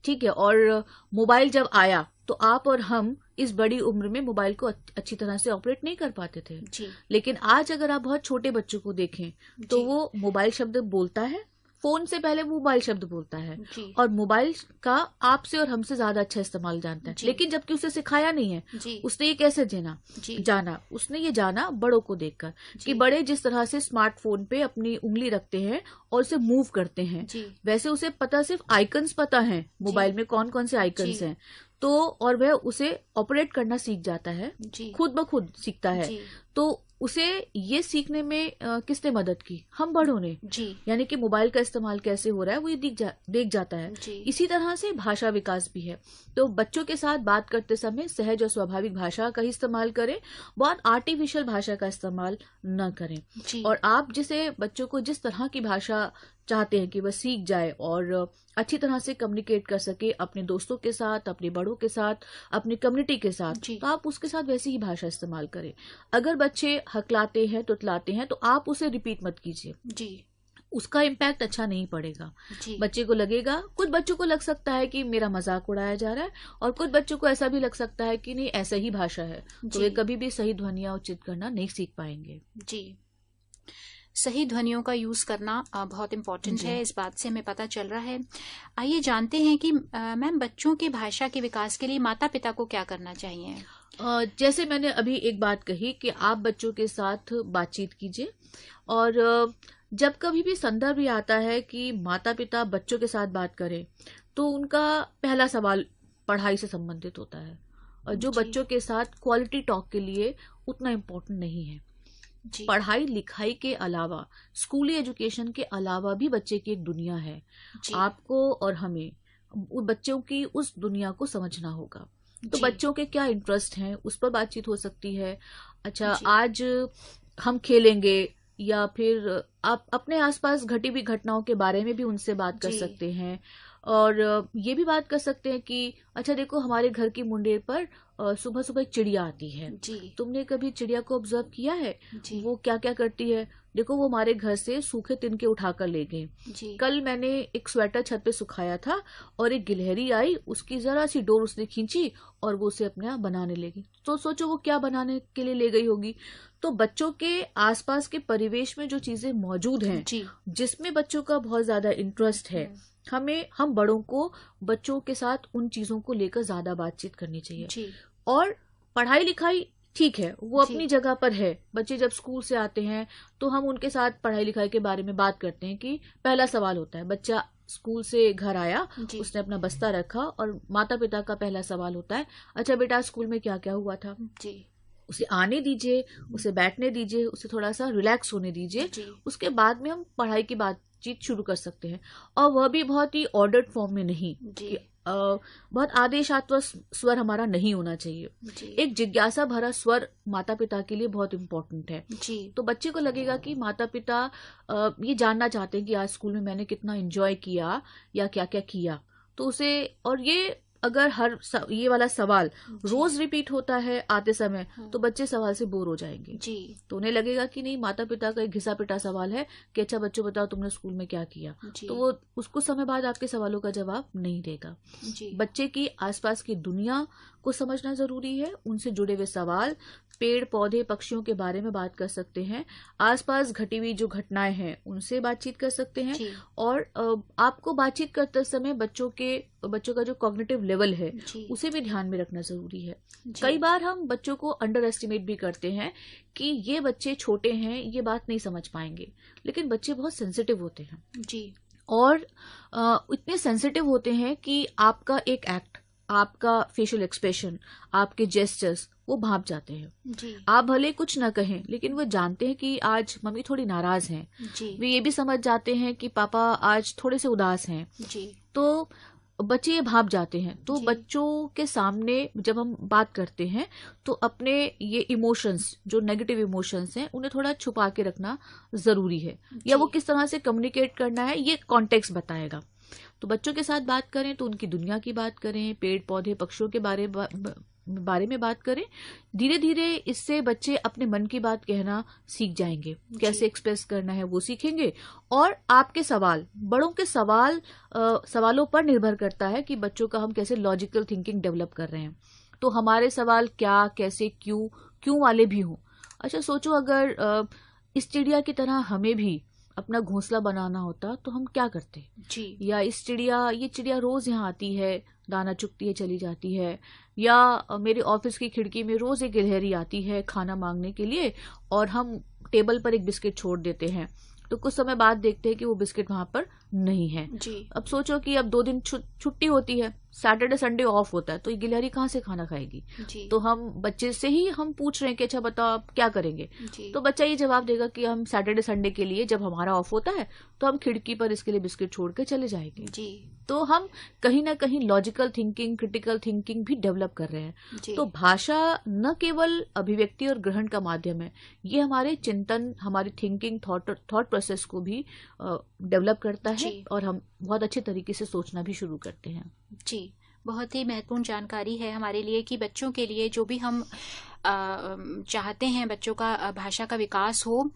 ठीक है। और मोबाइल जब आया तो आप और हम इस बड़ी उम्र में मोबाइल को अच्छी तरह से ऑपरेट नहीं कर पाते थे। जी, लेकिन आज अगर आप बहुत छोटे बच्चों को देखें तो वो मोबाइल शब्द बोलता है, फोन से पहले वो मोबाइल शब्द बोलता है जी, और मोबाइल का आपसे और हमसे ज्यादा अच्छा इस्तेमाल जानता है। लेकिन जबकि उसे सिखाया नहीं है, जी, उसने ये कैसे जाना, उसने ये जाना बड़ों को देखकर कि बड़े जिस तरह से स्मार्टफोन पे अपनी उंगली रखते हैं और उसे मूव करते हैं, वैसे उसे पता, सिर्फ आइकन्स पता है मोबाइल में कौन कौन से आइकन्स हैं। तो और वह उसे ऑपरेट करना सीख जाता है, खुद ब खुद सीखता है। तो उसे ये सीखने में किसने मदद की? हम बड़ों ने। यानी कि मोबाइल का इस्तेमाल कैसे हो रहा है वो ये देख जाता है। इसी तरह से भाषा विकास भी है। तो बच्चों के साथ बात करते समय सहज और स्वाभाविक भाषा का ही इस्तेमाल करें, बहुत आर्टिफिशियल भाषा का इस्तेमाल न करें। और आप बच्चों को जिस तरह की भाषा चाहते हैं कि वह सीख जाए और अच्छी तरह से कम्युनिकेट कर सके अपने दोस्तों के साथ, अपने बड़ों के साथ, अपनी कम्युनिटी के साथ, तो आप उसके साथ वैसी ही भाषा इस्तेमाल करें। अगर बच्चे हकलाते हैं, तुतलाते हैं, तो आप उसे रिपीट मत कीजिए। उसका इम्पैक्ट अच्छा नहीं पड़ेगा। बच्चे को लगेगा, कुछ बच्चों को लग सकता है कि मेरा मजाक उड़ाया जा रहा है, और कुछ बच्चों को ऐसा भी लग सकता है कि नहीं, ऐसा ही भाषा है, तो वे कभी भी सही ध्वनियां उच्चित करना नहीं सीख पाएंगे। जी, सही ध्वनियों का यूज करना बहुत इम्पोर्टेंट है, इस बात से हमें पता चल रहा है। आइए जानते हैं कि मैम, बच्चों की भाषा के विकास के लिए माता पिता को क्या करना चाहिए? जैसे मैंने अभी एक बात कही कि आप बच्चों के साथ बातचीत कीजिए, और जब कभी भी संदर्भ ये आता है कि माता पिता बच्चों के साथ बात करें तो उनका पहला सवाल पढ़ाई से संबंधित होता है, और जो बच्चों के साथ क्वालिटी टॉक के लिए उतना इम्पोर्टेंट नहीं है। पढ़ाई लिखाई के अलावा, स्कूली एजुकेशन के अलावा भी बच्चे की एक दुनिया है। आपको और हमें बच्चों की उस दुनिया को समझना होगा। तो बच्चों के क्या इंटरेस्ट हैं उस पर बातचीत हो सकती है। अच्छा, आज हम खेलेंगे, या फिर आप अपने आसपास घटी हुई घटनाओं के बारे में भी उनसे बात कर सकते हैं। और ये भी बात कर सकते हैं कि अच्छा देखो, हमारे घर की मुंडेर पर सुबह सुबह एक चिड़िया आती है, तुमने कभी चिड़िया को ऑब्जर्व किया है? वो क्या क्या करती है? देखो, वो हमारे घर से सूखे तिनके उठाकर ले गए। कल मैंने एक स्वेटर छत पे सुखाया था और एक गिलहरी आई, उसकी जरा सी डोर उसने खींची और वो उसे अपने आप बनाने लगी। तो सोचो वो क्या बनाने के लिए ले गई होगी। तो बच्चों के आसपास के परिवेश में जो चीजें मौजूद हैं, जिसमें बच्चों का बहुत ज्यादा इंटरेस्ट है, हम बड़ों को बच्चों के साथ उन चीजों को लेकर ज्यादा बातचीत करनी चाहिए। और पढ़ाई लिखाई ठीक है, वो अपनी जगह पर है। बच्चे जब स्कूल से आते हैं तो हम उनके साथ पढ़ाई लिखाई के बारे में बात करते हैं कि पहला सवाल होता है, बच्चा स्कूल से घर आया, उसने अपना बस्ता रखा, और माता पिता का पहला सवाल होता है, अच्छा बेटा स्कूल में क्या क्या हुआ था? उसे आने दीजिए, उसे बैठने दीजिए, उसे थोड़ा सा रिलैक्स होने दीजिए। उसके बाद में हम पढ़ाई की बातचीत शुरू कर सकते हैं, और वह भी बहुत ही ऑर्डर्ड फॉर्म में नहीं, बहुत आदेशात्मक स्वर हमारा नहीं होना चाहिए। एक जिज्ञासा भरा स्वर माता पिता के लिए बहुत इम्पोर्टेंट है। तो बच्चे को लगेगा कि माता पिता ये जानना चाहते हैं कि आज स्कूल में मैंने कितना एंजॉय किया या क्या क्या किया। तो उसे, और ये अगर ये वाला सवाल रोज रिपीट होता है आते समय, तो बच्चे सवाल से बोर हो जाएंगे। तो उन्हें लगेगा कि नहीं, माता पिता का एक घिसा पिटा सवाल है कि अच्छा बच्चों बताओ तुमने स्कूल में क्या किया। तो वो कुछ समय बाद आपके सवालों का जवाब नहीं देगा। बच्चे की आसपास की दुनिया को समझना जरूरी है। उनसे जुड़े हुए सवाल, पेड़ पौधे पक्षियों के बारे में बात कर सकते हैं, आसपास घटी हुई जो घटनाएं हैं उनसे बातचीत कर सकते हैं। और आपको बातचीत करते समय बच्चों का जो कॉग्निटिव लेवल है उसे भी ध्यान में रखना जरूरी है। कई बार हम बच्चों को अंडर एस्टिमेट भी करते हैं कि ये बच्चे छोटे हैं, ये बात नहीं समझ पाएंगे, लेकिन बच्चे बहुत सेंसिटिव होते हैं। और इतने सेंसिटिव होते हैं कि आपका एक एक्ट, आपका फेशियल एक्सप्रेशन, आपके जेस्चर्स वो भाप जाते हैं जी। आप भले कुछ न कहें, लेकिन वो जानते हैं कि आज मम्मी थोड़ी नाराज हैं जी। वे ये भी समझ जाते हैं कि पापा आज थोड़े से उदास हैं जी। तो बच्चे ये भाप जाते हैं। तो जी। बच्चों के सामने जब हम बात करते हैं तो अपने ये इमोशंस, जो नेगेटिव इमोशंस हैं, उन्हें थोड़ा छुपा के रखना जरूरी है, या वो किस तरह से कम्युनिकेट करना है ये कॉन्टेक्स्ट बताएगा। तो बच्चों के साथ बात करें तो उनकी दुनिया की बात करें, पेड़ पौधे पक्षियों के बारे में बात करें। धीरे धीरे इससे बच्चे अपने मन की बात कहना सीख जाएंगे, कैसे एक्सप्रेस करना है वो सीखेंगे। और आपके सवाल, बड़ों के सवालों पर निर्भर करता है कि बच्चों का हम कैसे लॉजिकल थिंकिंग डेवलप कर रहे हैं। तो हमारे सवाल क्या, कैसे, क्यों वाले भी हों। अच्छा सोचो, अगर इस चिड़िया की तरह हमें भी अपना घोंसला बनाना होता तो हम क्या करते जी। या ये चिड़िया रोज यहाँ आती है, दाना चुगती है, चली जाती है, या मेरे ऑफिस की खिड़की में रोज एक गिलहरी आती है खाना मांगने के लिए और हम टेबल पर एक बिस्किट छोड़ देते हैं, तो कुछ समय बाद देखते हैं कि वो बिस्किट वहां पर नहीं है। जी। अब सोचो कि अब 2 दिन छुट्टी होती है, सैटरडे संडे ऑफ होता है, तो ये गिलहरी कहाँ से खाना खाएगी? जी। तो हम बच्चे से ही हम पूछ रहे हैं कि अच्छा बताओ आप क्या करेंगे? जी। तो बच्चा ये जवाब देगा कि हम सैटरडे संडे के लिए जब हमारा ऑफ होता है तो हम खिड़की पर इसके लिए बिस्किट छोड़ के चले जाएंगे। जी। तो हम कहीं ना कहीं लॉजिकल थिंकिंग, क्रिटिकल थिंकिंग भी डेवलप कर रहे हैं। जी। तो भाषा न केवल अभिव्यक्ति और ग्रहण का माध्यम है, ये हमारे चिंतन, हमारी थिंकिंग, थॉट प्रोसेस को भी डेवलप करता है जी। और हम बहुत अच्छे तरीके से सोचना भी शुरू करते हैं। जी, बहुत ही महत्वपूर्ण जानकारी है हमारे लिए कि बच्चों के लिए जो भी हम चाहते हैं बच्चों का भाषा का विकास हो,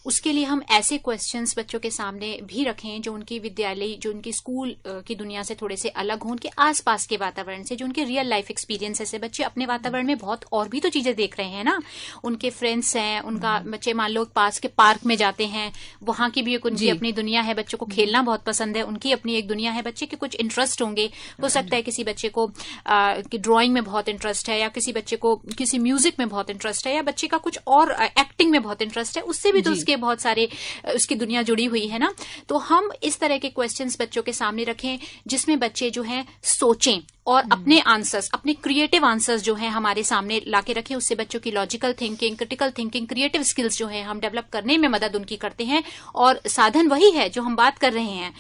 उसके लिए हम ऐसे क्वेश्चंस बच्चों के सामने भी रखें जो उनकी विद्यालय, जो उनकी स्कूल की दुनिया से थोड़े से अलग हों, उनके आसपास के वातावरण से, जो उनके रियल लाइफ एक्सपीरियंसेस है। बच्चे अपने वातावरण में बहुत और भी तो चीजें देख रहे हैं ना, उनके फ्रेंड्स हैं, उनका बच्चे मान लो पास के पार्क में जाते हैं, वहां की भी एक उनकी अपनी दुनिया है। बच्चों को खेलना बहुत पसंद है, उनकी अपनी एक दुनिया है। बच्चे के कुछ इंटरेस्ट होंगे, हो सकता है किसी बच्चे को ड्राइंग में बहुत इंटरेस्ट है, या किसी बच्चे को किसी म्यूजिक में बहुत इंटरेस्ट है, या बच्चे का कुछ और एक्टिंग में बहुत इंटरेस्ट है, उससे भी तो उसके बहुत सारे उसकी दुनिया जुड़ी हुई है ना। तो हम इस तरह के क्वेश्चंस बच्चों के सामने रखें जिसमें बच्चे जो हैं सोचें और अपने आंसर्स, अपने क्रिएटिव आंसर्स जो हैं हमारे सामने लाके रखें। उससे बच्चों की logical thinking, critical thinking, creative skills जो हैं हम डेवलप करने में मदद उनकी करते हैं, और साधन वही है जो हम बात कर रहे हैं।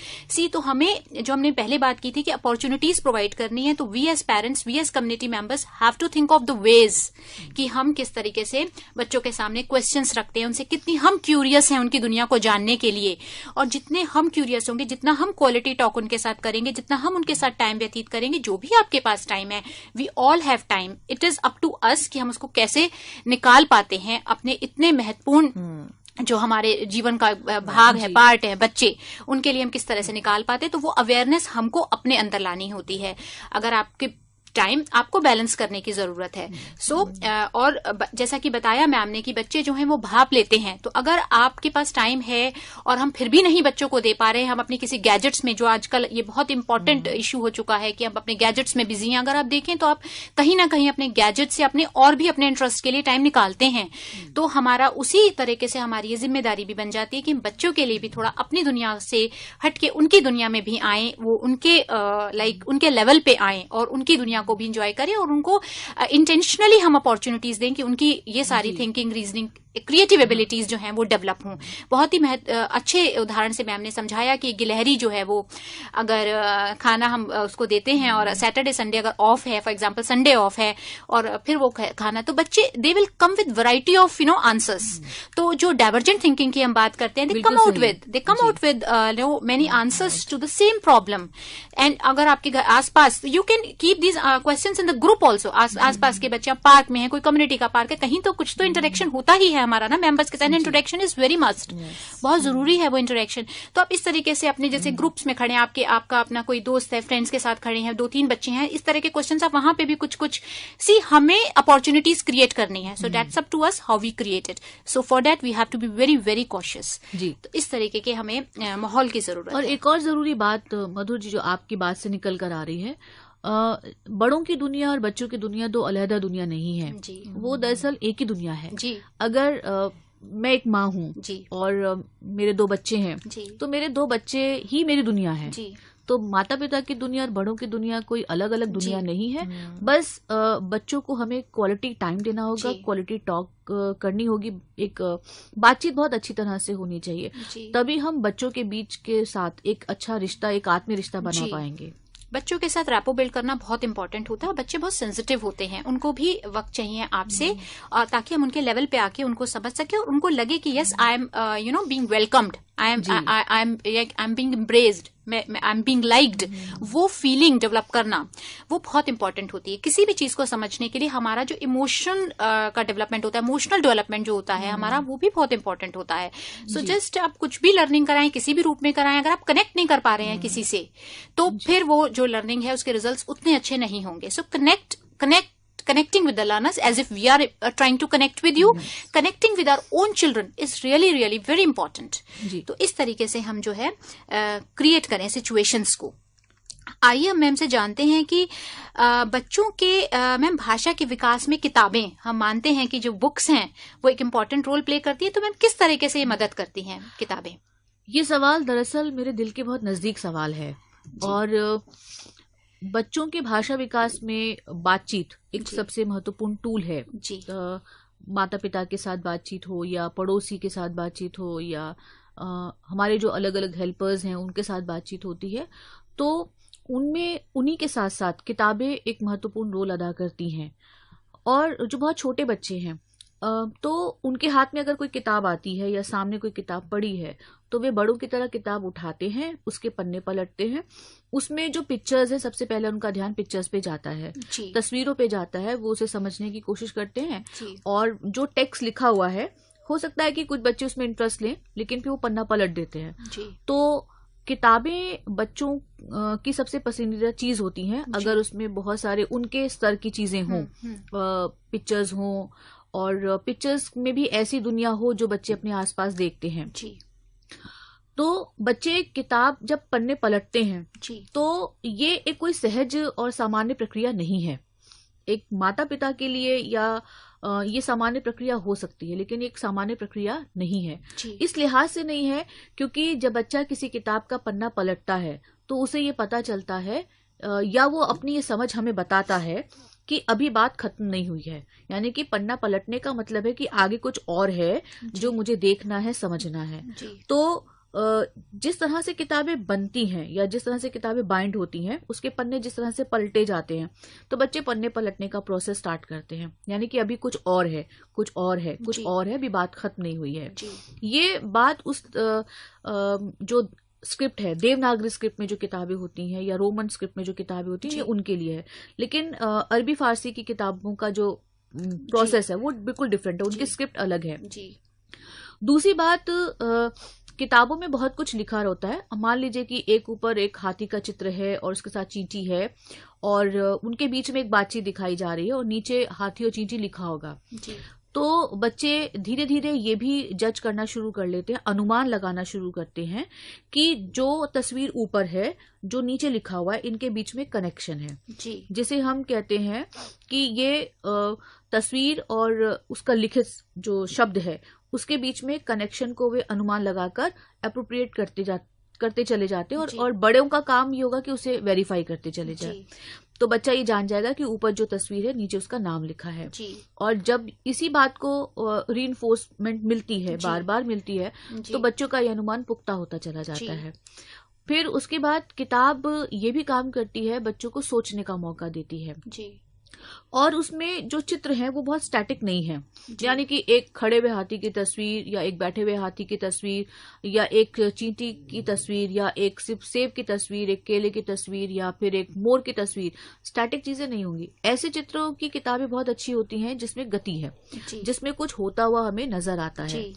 तो हमें, जो हमने पहले बात की थी कि अपॉर्चुनिटीज प्रोवाइड करनी है, तो we as parents, we as community members have to think of the ways कि हम किस तरीके से बच्चों के सामने क्वेश्चंस रखते हैं, उनसे कितनी हम क्यूरियस हैं उनकी दुनिया को जानने के लिए। और जितने हम क्यूरियस होंगे, जितना हम क्वालिटी टॉक उनके साथ करेंगे, जितना हम उनके साथ टाइम व्यतीत करेंगे, जो भी आपके पास टाइम है, we all have time, it is up to us कि हम उसको कैसे निकाल पाते हैं अपने इतने महत्वपूर्ण जो हमारे जीवन का भाग है, पार्ट है, बच्चे, उनके लिए हम किस तरह से निकाल पाते। तो वो अवेयरनेस हमको अपने अंदर लानी होती है। अगर आपके टाइम, आपको बैलेंस करने की जरूरत है। और जैसा कि बताया मैम ने कि बच्चे जो हैं वो भाप लेते हैं, तो अगर आपके पास टाइम है और हम फिर भी नहीं बच्चों को दे पा रहे हैं, हम अपने किसी गैजेट्स में, जो आजकल ये बहुत इंपॉर्टेंट इशू हो चुका है कि हम अपने गैजेट्स में बिजी हैं, अगर आप देखें तो आप कहीं ना कहीं अपने गैजेट से अपने और भी अपने इंटरेस्ट के लिए टाइम निकालते हैं। तो हमारा उसी तरीके से हमारी ये जिम्मेदारी भी बन जाती है कि बच्चों के लिए भी थोड़ा अपनी दुनिया से हटके उनकी दुनिया में भी आए, वो उनके उनके लेवल पे आए और उनकी दुनिया को भी इंजॉय करें, और उनको इंटेंशनली हम अपॉर्चुनिटीज दें कि उनकी ये सारी थिंकिंग, रीजनिंग, क्रिएटिव एबिलिटीज जो हैं वो डेवलप हों। बहुत ही अच्छे उदाहरण से मैम ने समझाया कि गिलहरी जो है वो अगर खाना हम उसको देते हैं और सैटरडे संडे अगर ऑफ है, फॉर एग्जांपल संडे ऑफ है, और फिर वो खाना, तो बच्चे they will come with variety of answers. तो जो डाइवर्जेंट थिंकिंग की हम बात करते हैं, they come out with many answers to the same problem. And अगर आपके घर आसपास, you can keep these questions in the group also. आसपास के बच्चे, पार्क में है, कोई कम्युनिटी का पार्क है, कहीं तो कुछ तो इंटरेक्शन होता ही है हमारा ना, मेंबर्स के साथ इंटरेक्शन इज वेरी मस्ट, बहुत जरूरी है वो इंटरेक्शन। तो आप इस तरीके से अपने जैसे ग्रुप्स में खड़े हैं, आपका अपना कोई दोस्त है, फ्रेंड्स के साथ खड़े हैं, 2-3 बच्चे हैं, इस तरह के क्वेश्चंस आप वहां पे भी कुछ हमें अपॉर्चुनिटीज क्रिएट करनी है। So that's up to us how we create it. So for that we have to be very very cautious. तो इस तरीके के हमें माहौल की जरूरत है। और एक और जरूरी बात मधुर जी, जो आपकी बात से निकल कर आ रही है, बड़ों की दुनिया और बच्चों की दुनिया दो अलग दुनिया नहीं है जी। वो दरअसल एक ही दुनिया है जी। अगर मैं एक माँ हूँ और मेरे 2 बच्चे हैं जी, तो मेरे 2 बच्चे ही मेरी दुनिया है जी। तो माता पिता की दुनिया और बड़ों की दुनिया कोई अलग अलग दुनिया नहीं है। बस बच्चों को हमें क्वालिटी टाइम देना होगा, क्वालिटी टॉक करनी होगी, एक बातचीत बहुत अच्छी तरह से होनी चाहिए, तभी हम बच्चों के बीच के साथ एक अच्छा रिश्ता, एक आत्मीय रिश्ता बना पाएंगे। बच्चों के साथ रैपो बिल्ड करना बहुत इंपॉर्टेंट होता है। बच्चे बहुत सेंसिटिव होते हैं, उनको भी वक्त चाहिए आपसे, ताकि हम उनके लेवल पे आके उनको समझ सके और उनको लगे कि yes I am being welcomed, I am being embraced, I am being liked. वो फीलिंग डेवलप करना वो बहुत इंपॉर्टेंट होती है। किसी भी चीज को समझने के लिए हमारा जो इमोशन का डेवलपमेंट होता है, इमोशनल डेवलपमेंट जो होता है हमारा, वो भी बहुत इंपॉर्टेंट होता है। सो जस्ट आप कुछ भी लर्निंग कराएं, किसी भी रूप में कराएं, अगर आप कनेक्ट नहीं कर पा रहे हैं किसी से, तो फिर वो जो लर्निंग है उसके रिजल्ट्स उतने अच्छे नहीं होंगे। सो connecting with the learners as if we are trying to connect with you, connecting with our own children is really very important. तो इस तरीके से हम जो है क्रिएट करें सिचुएशंस को। आइए हम मैम से जानते हैं कि बच्चों के मैम भाषा के विकास में किताबें, हम मानते हैं कि जो बुक्स हैं वो एक इम्पॉर्टेंट रोल प्ले करती है, तो मैम किस तरीके से ये मदद करती हैं किताबें? ये सवाल दरअसल मेरे दिल के बहुत नजदीक सवाल है। और बच्चों के भाषा विकास में बातचीत एक सबसे महत्वपूर्ण टूल है जी। माता पिता के साथ बातचीत हो या पड़ोसी के साथ बातचीत हो या हमारे जो अलग अलग हेल्पर्स हैं उनके साथ बातचीत होती है, तो उनमें उन्हीं के साथ साथ किताबें एक महत्वपूर्ण रोल अदा करती हैं। और जो बहुत छोटे बच्चे हैं तो उनके हाथ में अगर कोई किताब आती है या सामने कोई किताब पड़ी है, तो वे बड़ों की तरह किताब उठाते हैं, उसके पन्ने पलटते हैं, उसमें जो पिक्चर्स है सबसे पहले उनका ध्यान पिक्चर्स पे जाता है, तस्वीरों पे जाता है, वो उसे समझने की कोशिश करते हैं। और जो टेक्स्ट लिखा हुआ है, हो सकता है कि कुछ बच्चे उसमें इंटरेस्ट लें, लेकिन फिर वो पन्ना पलट देते हैं। तो किताबें बच्चों की सबसे पसंदीदा चीज होती हैं अगर उसमें बहुत सारे उनके स्तर की चीजें हों, पिक्चर्स हों, और पिक्चर्स में भी ऐसी दुनिया हो जो बच्चे अपने आसपास देखते हैं जी। तो बच्चे किताब जब पन्ने पलटते हैं जी, तो ये एक कोई सहज और सामान्य प्रक्रिया नहीं है। एक माता पिता के लिए या ये सामान्य प्रक्रिया हो सकती है, लेकिन एक सामान्य प्रक्रिया नहीं है। इस लिहाज से नहीं है क्योंकि जब बच्चा किसी किताब का पन्ना पलटता है तो उसे ये पता चलता है या वो अपनी ये समझ हमें बताता है कि अभी बात खत्म नहीं हुई है। यानी कि पन्ना पलटने का मतलब है कि आगे कुछ और है जो मुझे देखना है, समझना है। तो जिस तरह से किताबें बनती हैं या जिस तरह से किताबें बाइंड होती हैं, उसके पन्ने जिस तरह से पलटे जाते हैं, तो बच्चे पन्ने पलटने का प्रोसेस स्टार्ट करते हैं। यानी कि अभी कुछ और है, कुछ और है, कुछ और है, अभी बात खत्म नहीं हुई है। ये बात उस जो स्क्रिप्ट है, देवनागरी स्क्रिप्ट में जो किताबें होती हैं या रोमन स्क्रिप्ट में जो किताबें होती हैं, ये उनके लिए है। लेकिन अरबी फारसी की किताबों का जो प्रोसेस है वो बिल्कुल डिफरेंट है, उनकी स्क्रिप्ट अलग है। दूसरी बात, किताबों में बहुत कुछ लिखा होता है। मान लीजिए कि एक ऊपर एक हाथी का चित्र है और उसके साथ चींटी है और उनके बीच में एक बातचीत दिखाई जा रही है और नीचे हाथी और चींटी लिखा होगा। तो बच्चे धीरे धीरे ये भी जज करना शुरू कर लेते हैं, अनुमान लगाना शुरू करते हैं कि जो तस्वीर ऊपर है, जो नीचे लिखा हुआ है, इनके बीच में कनेक्शन है जी। जिसे हम कहते हैं कि ये तस्वीर और उसका लिखित जो शब्द है उसके बीच में कनेक्शन को वे अनुमान लगाकर अप्रोप्रिएट करते चले जाते हैं और बड़ों का काम ये होगा कि उसे वेरीफाई करते चले जाए। तो बच्चा ये जान जाएगा कि ऊपर जो तस्वीर है नीचे उसका नाम लिखा है और जब इसी बात को रीइंफोर्समेंट मिलती है, बार बार मिलती है, तो बच्चों का ये अनुमान पुख्ता होता चला जाता है। फिर उसके बाद किताब ये भी काम करती है, बच्चों को सोचने का मौका देती है और उसमें जो चित्र हैं वो बहुत स्टैटिक नहीं है। यानी कि एक खड़े हुए हाथी की तस्वीर या एक बैठे हुए हाथी की तस्वीर या एक चींटी की तस्वीर या एक सेब की तस्वीर, एक केले की तस्वीर या फिर एक मोर की तस्वीर, स्टैटिक चीजें नहीं होंगी। ऐसे चित्रों की किताबें बहुत अच्छी होती हैं जिसमें गति है, जिसमें कुछ होता हुआ हमें नजर आता है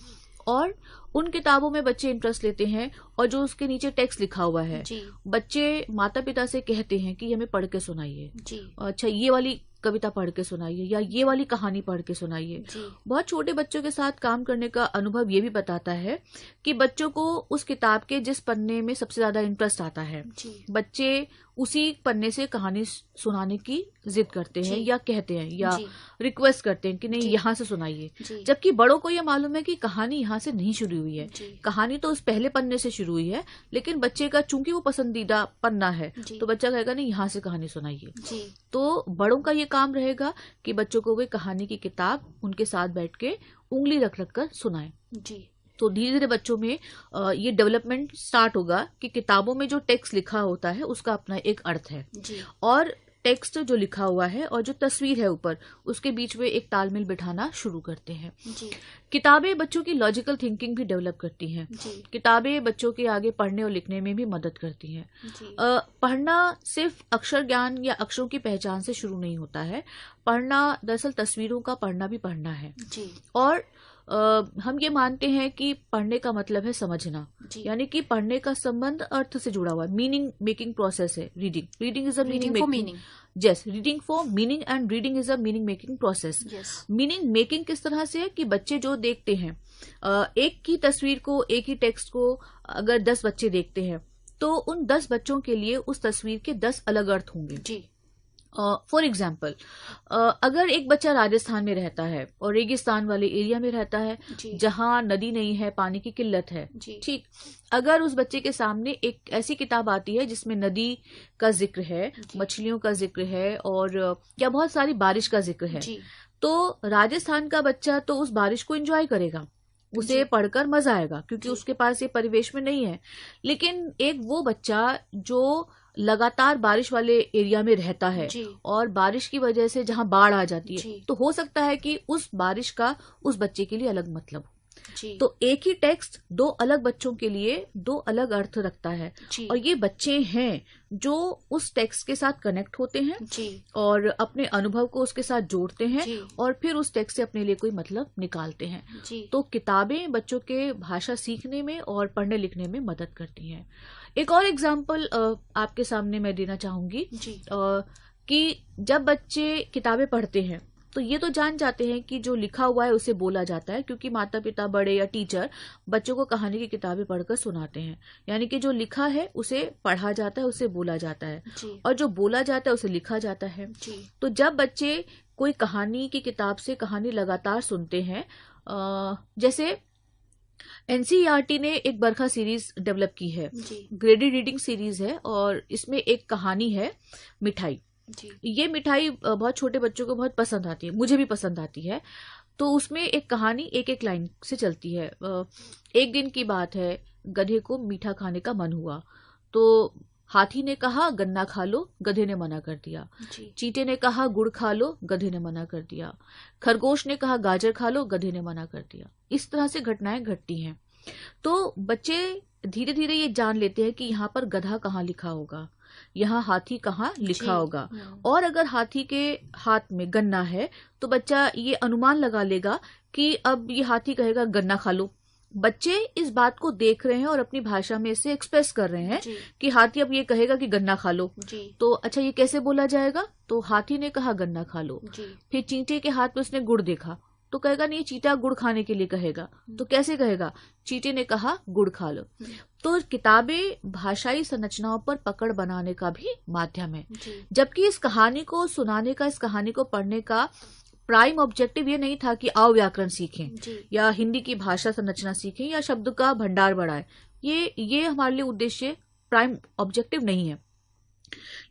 और उन किताबों में बच्चे इंटरेस्ट लेते हैं और जो उसके नीचे टेक्स्ट लिखा हुआ है, बच्चे माता पिता से कहते हैं कि हमें पढ़ के सुनाइए, अच्छा ये वाली कविता पढ़ के सुनाइए या ये वाली कहानी पढ़ के सुनाइए। बहुत छोटे बच्चों के साथ काम करने का अनुभव ये भी बताता है कि बच्चों को उस किताब के जिस पन्ने में सबसे ज्यादा इंटरेस्ट आता है, बच्चे उसी पन्ने से कहानी सुनाने की जिद करते हैं जी। या कहते हैं या जी। रिक्वेस्ट करते हैं कि नहीं जी। यहाँ से सुनाइए, जी। जबकि बड़ों को ये मालूम है कि कहानी यहाँ से नहीं शुरू हुई है, जी। कहानी तो उस पहले पन्ने से शुरू हुई है, लेकिन बच्चे का चूंकि वो पसंदीदा पन्ना है जी। तो बच्चा कहेगा नहीं यहाँ से कहानी सुनाइए। जी। तो बड़ों का ये काम रहेगा कि बच्चों को वे कहानी की किताब उनके साथ बैठ के उंगली रख रख कर सुनाएं। जी। तो धीरे धीरे बच्चों में ये डेवलपमेंट स्टार्ट होगा कि किताबों में जो टेक्स्ट लिखा होता है उसका अपना एक अर्थ है, जी। और टेक्स्ट जो लिखा हुआ है और जो तस्वीर है ऊपर, उसके बीच में एक तालमेल बिठाना शुरू करते हैं। जी। किताबें बच्चों की लॉजिकल थिंकिंग भी डेवलप करती हैं। जी। किताबें बच्चों के आगे पढ़ने और लिखने में भी मदद करती हैं। जी। पढ़ना सिर्फ अक्षर ज्ञान या अक्षरों की पहचान से शुरू नहीं होता है। पढ़ना दरअसल तस्वीरों का पढ़ना भी पढ़ना है। जी। और हम ये मानते हैं कि पढ़ने का मतलब है समझना, जी। यानी कि पढ़ने का संबंध अर्थ से जुड़ा हुआ है। मीनिंग मेकिंग प्रोसेस है reading is a meaning making. Yes, reading for meaning and reading is a meaning making process. Meaning making किस तरह से है कि बच्चे जो देखते हैं, एक ही तस्वीर को, एक ही टेक्स्ट को अगर 10 बच्चे देखते हैं तो उन 10 बच्चों के लिए उस तस्वीर के 10 अलग अर्थ होंगे। जी। फॉर एग्जाम्पल, अगर एक बच्चा राजस्थान में रहता है और रेगिस्तान वाले एरिया में रहता है जहां नदी नहीं है, पानी की किल्लत है, ठीक, अगर उस बच्चे के सामने एक ऐसी किताब आती है जिसमें नदी का जिक्र है, मछलियों का जिक्र है और या बहुत सारी बारिश का जिक्र है, तो राजस्थान का बच्चा तो उस बारिश को एंजॉय करेगा, उसे पढ़कर मजा आएगा क्योंकि उसके पास ये परिवेश में नहीं है। लेकिन एक वो बच्चा जो लगातार बारिश वाले एरिया में रहता है और बारिश की वजह से जहां बाढ़ आ जाती है, तो हो सकता है कि उस बारिश का उस बच्चे के लिए अलग मतलब हो। तो एक ही टेक्स्ट 2 अलग बच्चों के लिए 2 अलग अर्थ रखता है, और ये बच्चे हैं जो उस टेक्स्ट के साथ कनेक्ट होते हैं और अपने अनुभव को उसके साथ जोड़ते हैं और फिर उस टेक्स्ट से अपने लिए कोई मतलब निकालते हैं। तो किताबें बच्चों के भाषा सीखने में और पढ़ने लिखने में मदद करती हैं। एक और एग्जाम्पल आपके सामने मैं देना चाहूंगी कि जब बच्चे किताबें पढ़ते हैं तो ये तो जान जाते हैं कि जो लिखा हुआ है उसे बोला जाता है, क्योंकि माता पिता, बड़े या टीचर बच्चों को कहानी की किताबें पढ़कर सुनाते हैं। यानी कि जो लिखा है उसे पढ़ा जाता है, उसे बोला जाता है, और जो बोला जाता है उसे लिखा जाता है। तो जब बच्चे कोई कहानी की किताब से कहानी लगातार सुनते हैं, जैसे एनसीईआरटी ने एक बरखा सीरीज डेवलप की है, ग्रेडेड रीडिंग सीरीज है, और इसमें एक कहानी है मिठाई। ये मिठाई बहुत छोटे बच्चों को बहुत पसंद आती है, मुझे भी पसंद आती है। तो उसमें एक कहानी एक एक लाइन से चलती है। एक दिन की बात है, गधे को मीठा खाने का मन हुआ, तो हाथी ने कहा गन्ना खा लो, गधे ने मना कर दिया। चींटे ने कहा गुड़ खा लो, गधे ने मना कर दिया। खरगोश ने कहा गाजर खा लो, गधे ने मना कर दिया। इस तरह से घटनाएं घटती हैं। तो बच्चे धीरे धीरे ये जान लेते हैं कि यहाँ पर गधा कहाँ लिखा होगा, यहाँ हाथी कहाँ लिखा होगा, और अगर हाथी के हाथ में गन्ना है तो बच्चा ये अनुमान लगा लेगा कि अब ये हाथी कहेगा गन्ना खा लो। बच्चे इस बात को देख रहे हैं और अपनी भाषा में इसे एक्सप्रेस कर रहे हैं कि हाथी अब ये कहेगा कि गन्ना खा लो। तो अच्छा, ये कैसे बोला जाएगा? तो हाथी ने कहा गन्ना खा लो। फिर चींटे के हाथ में उसने गुड़ देखा तो कहेगा नहीं, चींटा गुड़ खाने के लिए कहेगा। तो कैसे कहेगा? चींटे ने कहा गुड़ खा लो। तो किताबें भाषाई संरचनाओं पर पकड़ बनाने का भी माध्यम है, जबकि इस कहानी को सुनाने का, इस कहानी को पढ़ने का प्राइम ऑब्जेक्टिव ये नहीं था कि आओ व्याकरण सीखें या हिंदी की भाषा संरचना सीखें या शब्द का भंडार बढ़ाएं। ये हमारे लिए उद्देश्य, प्राइम ऑब्जेक्टिव नहीं है।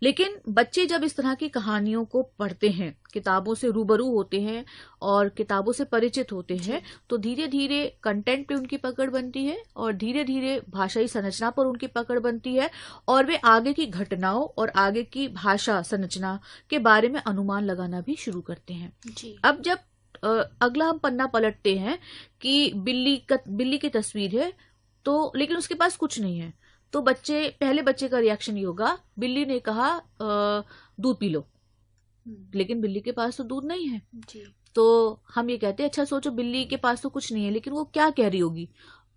लेकिन बच्चे जब इस तरह की कहानियों को पढ़ते हैं, किताबों से रूबरू होते हैं और किताबों से परिचित होते हैं, तो धीरे धीरे कंटेंट पे उनकी पकड़ बनती है और धीरे धीरे भाषाई संरचना पर उनकी पकड़ बनती है, और वे आगे की घटनाओं और आगे की भाषा संरचना के बारे में अनुमान लगाना भी शुरू करते हैं। अब जब अगला हम पन्ना पलटते हैं कि बिल्ली की तस्वीर है, तो लेकिन उसके पास कुछ नहीं है, तो पहले बच्चे का रिएक्शन ये होगा, बिल्ली ने कहा दूध पी लो, लेकिन बिल्ली के पास तो दूध नहीं है। तो हम ये कहते हैं अच्छा सोचो, बिल्ली के पास तो कुछ नहीं है, लेकिन वो क्या कह रही होगी?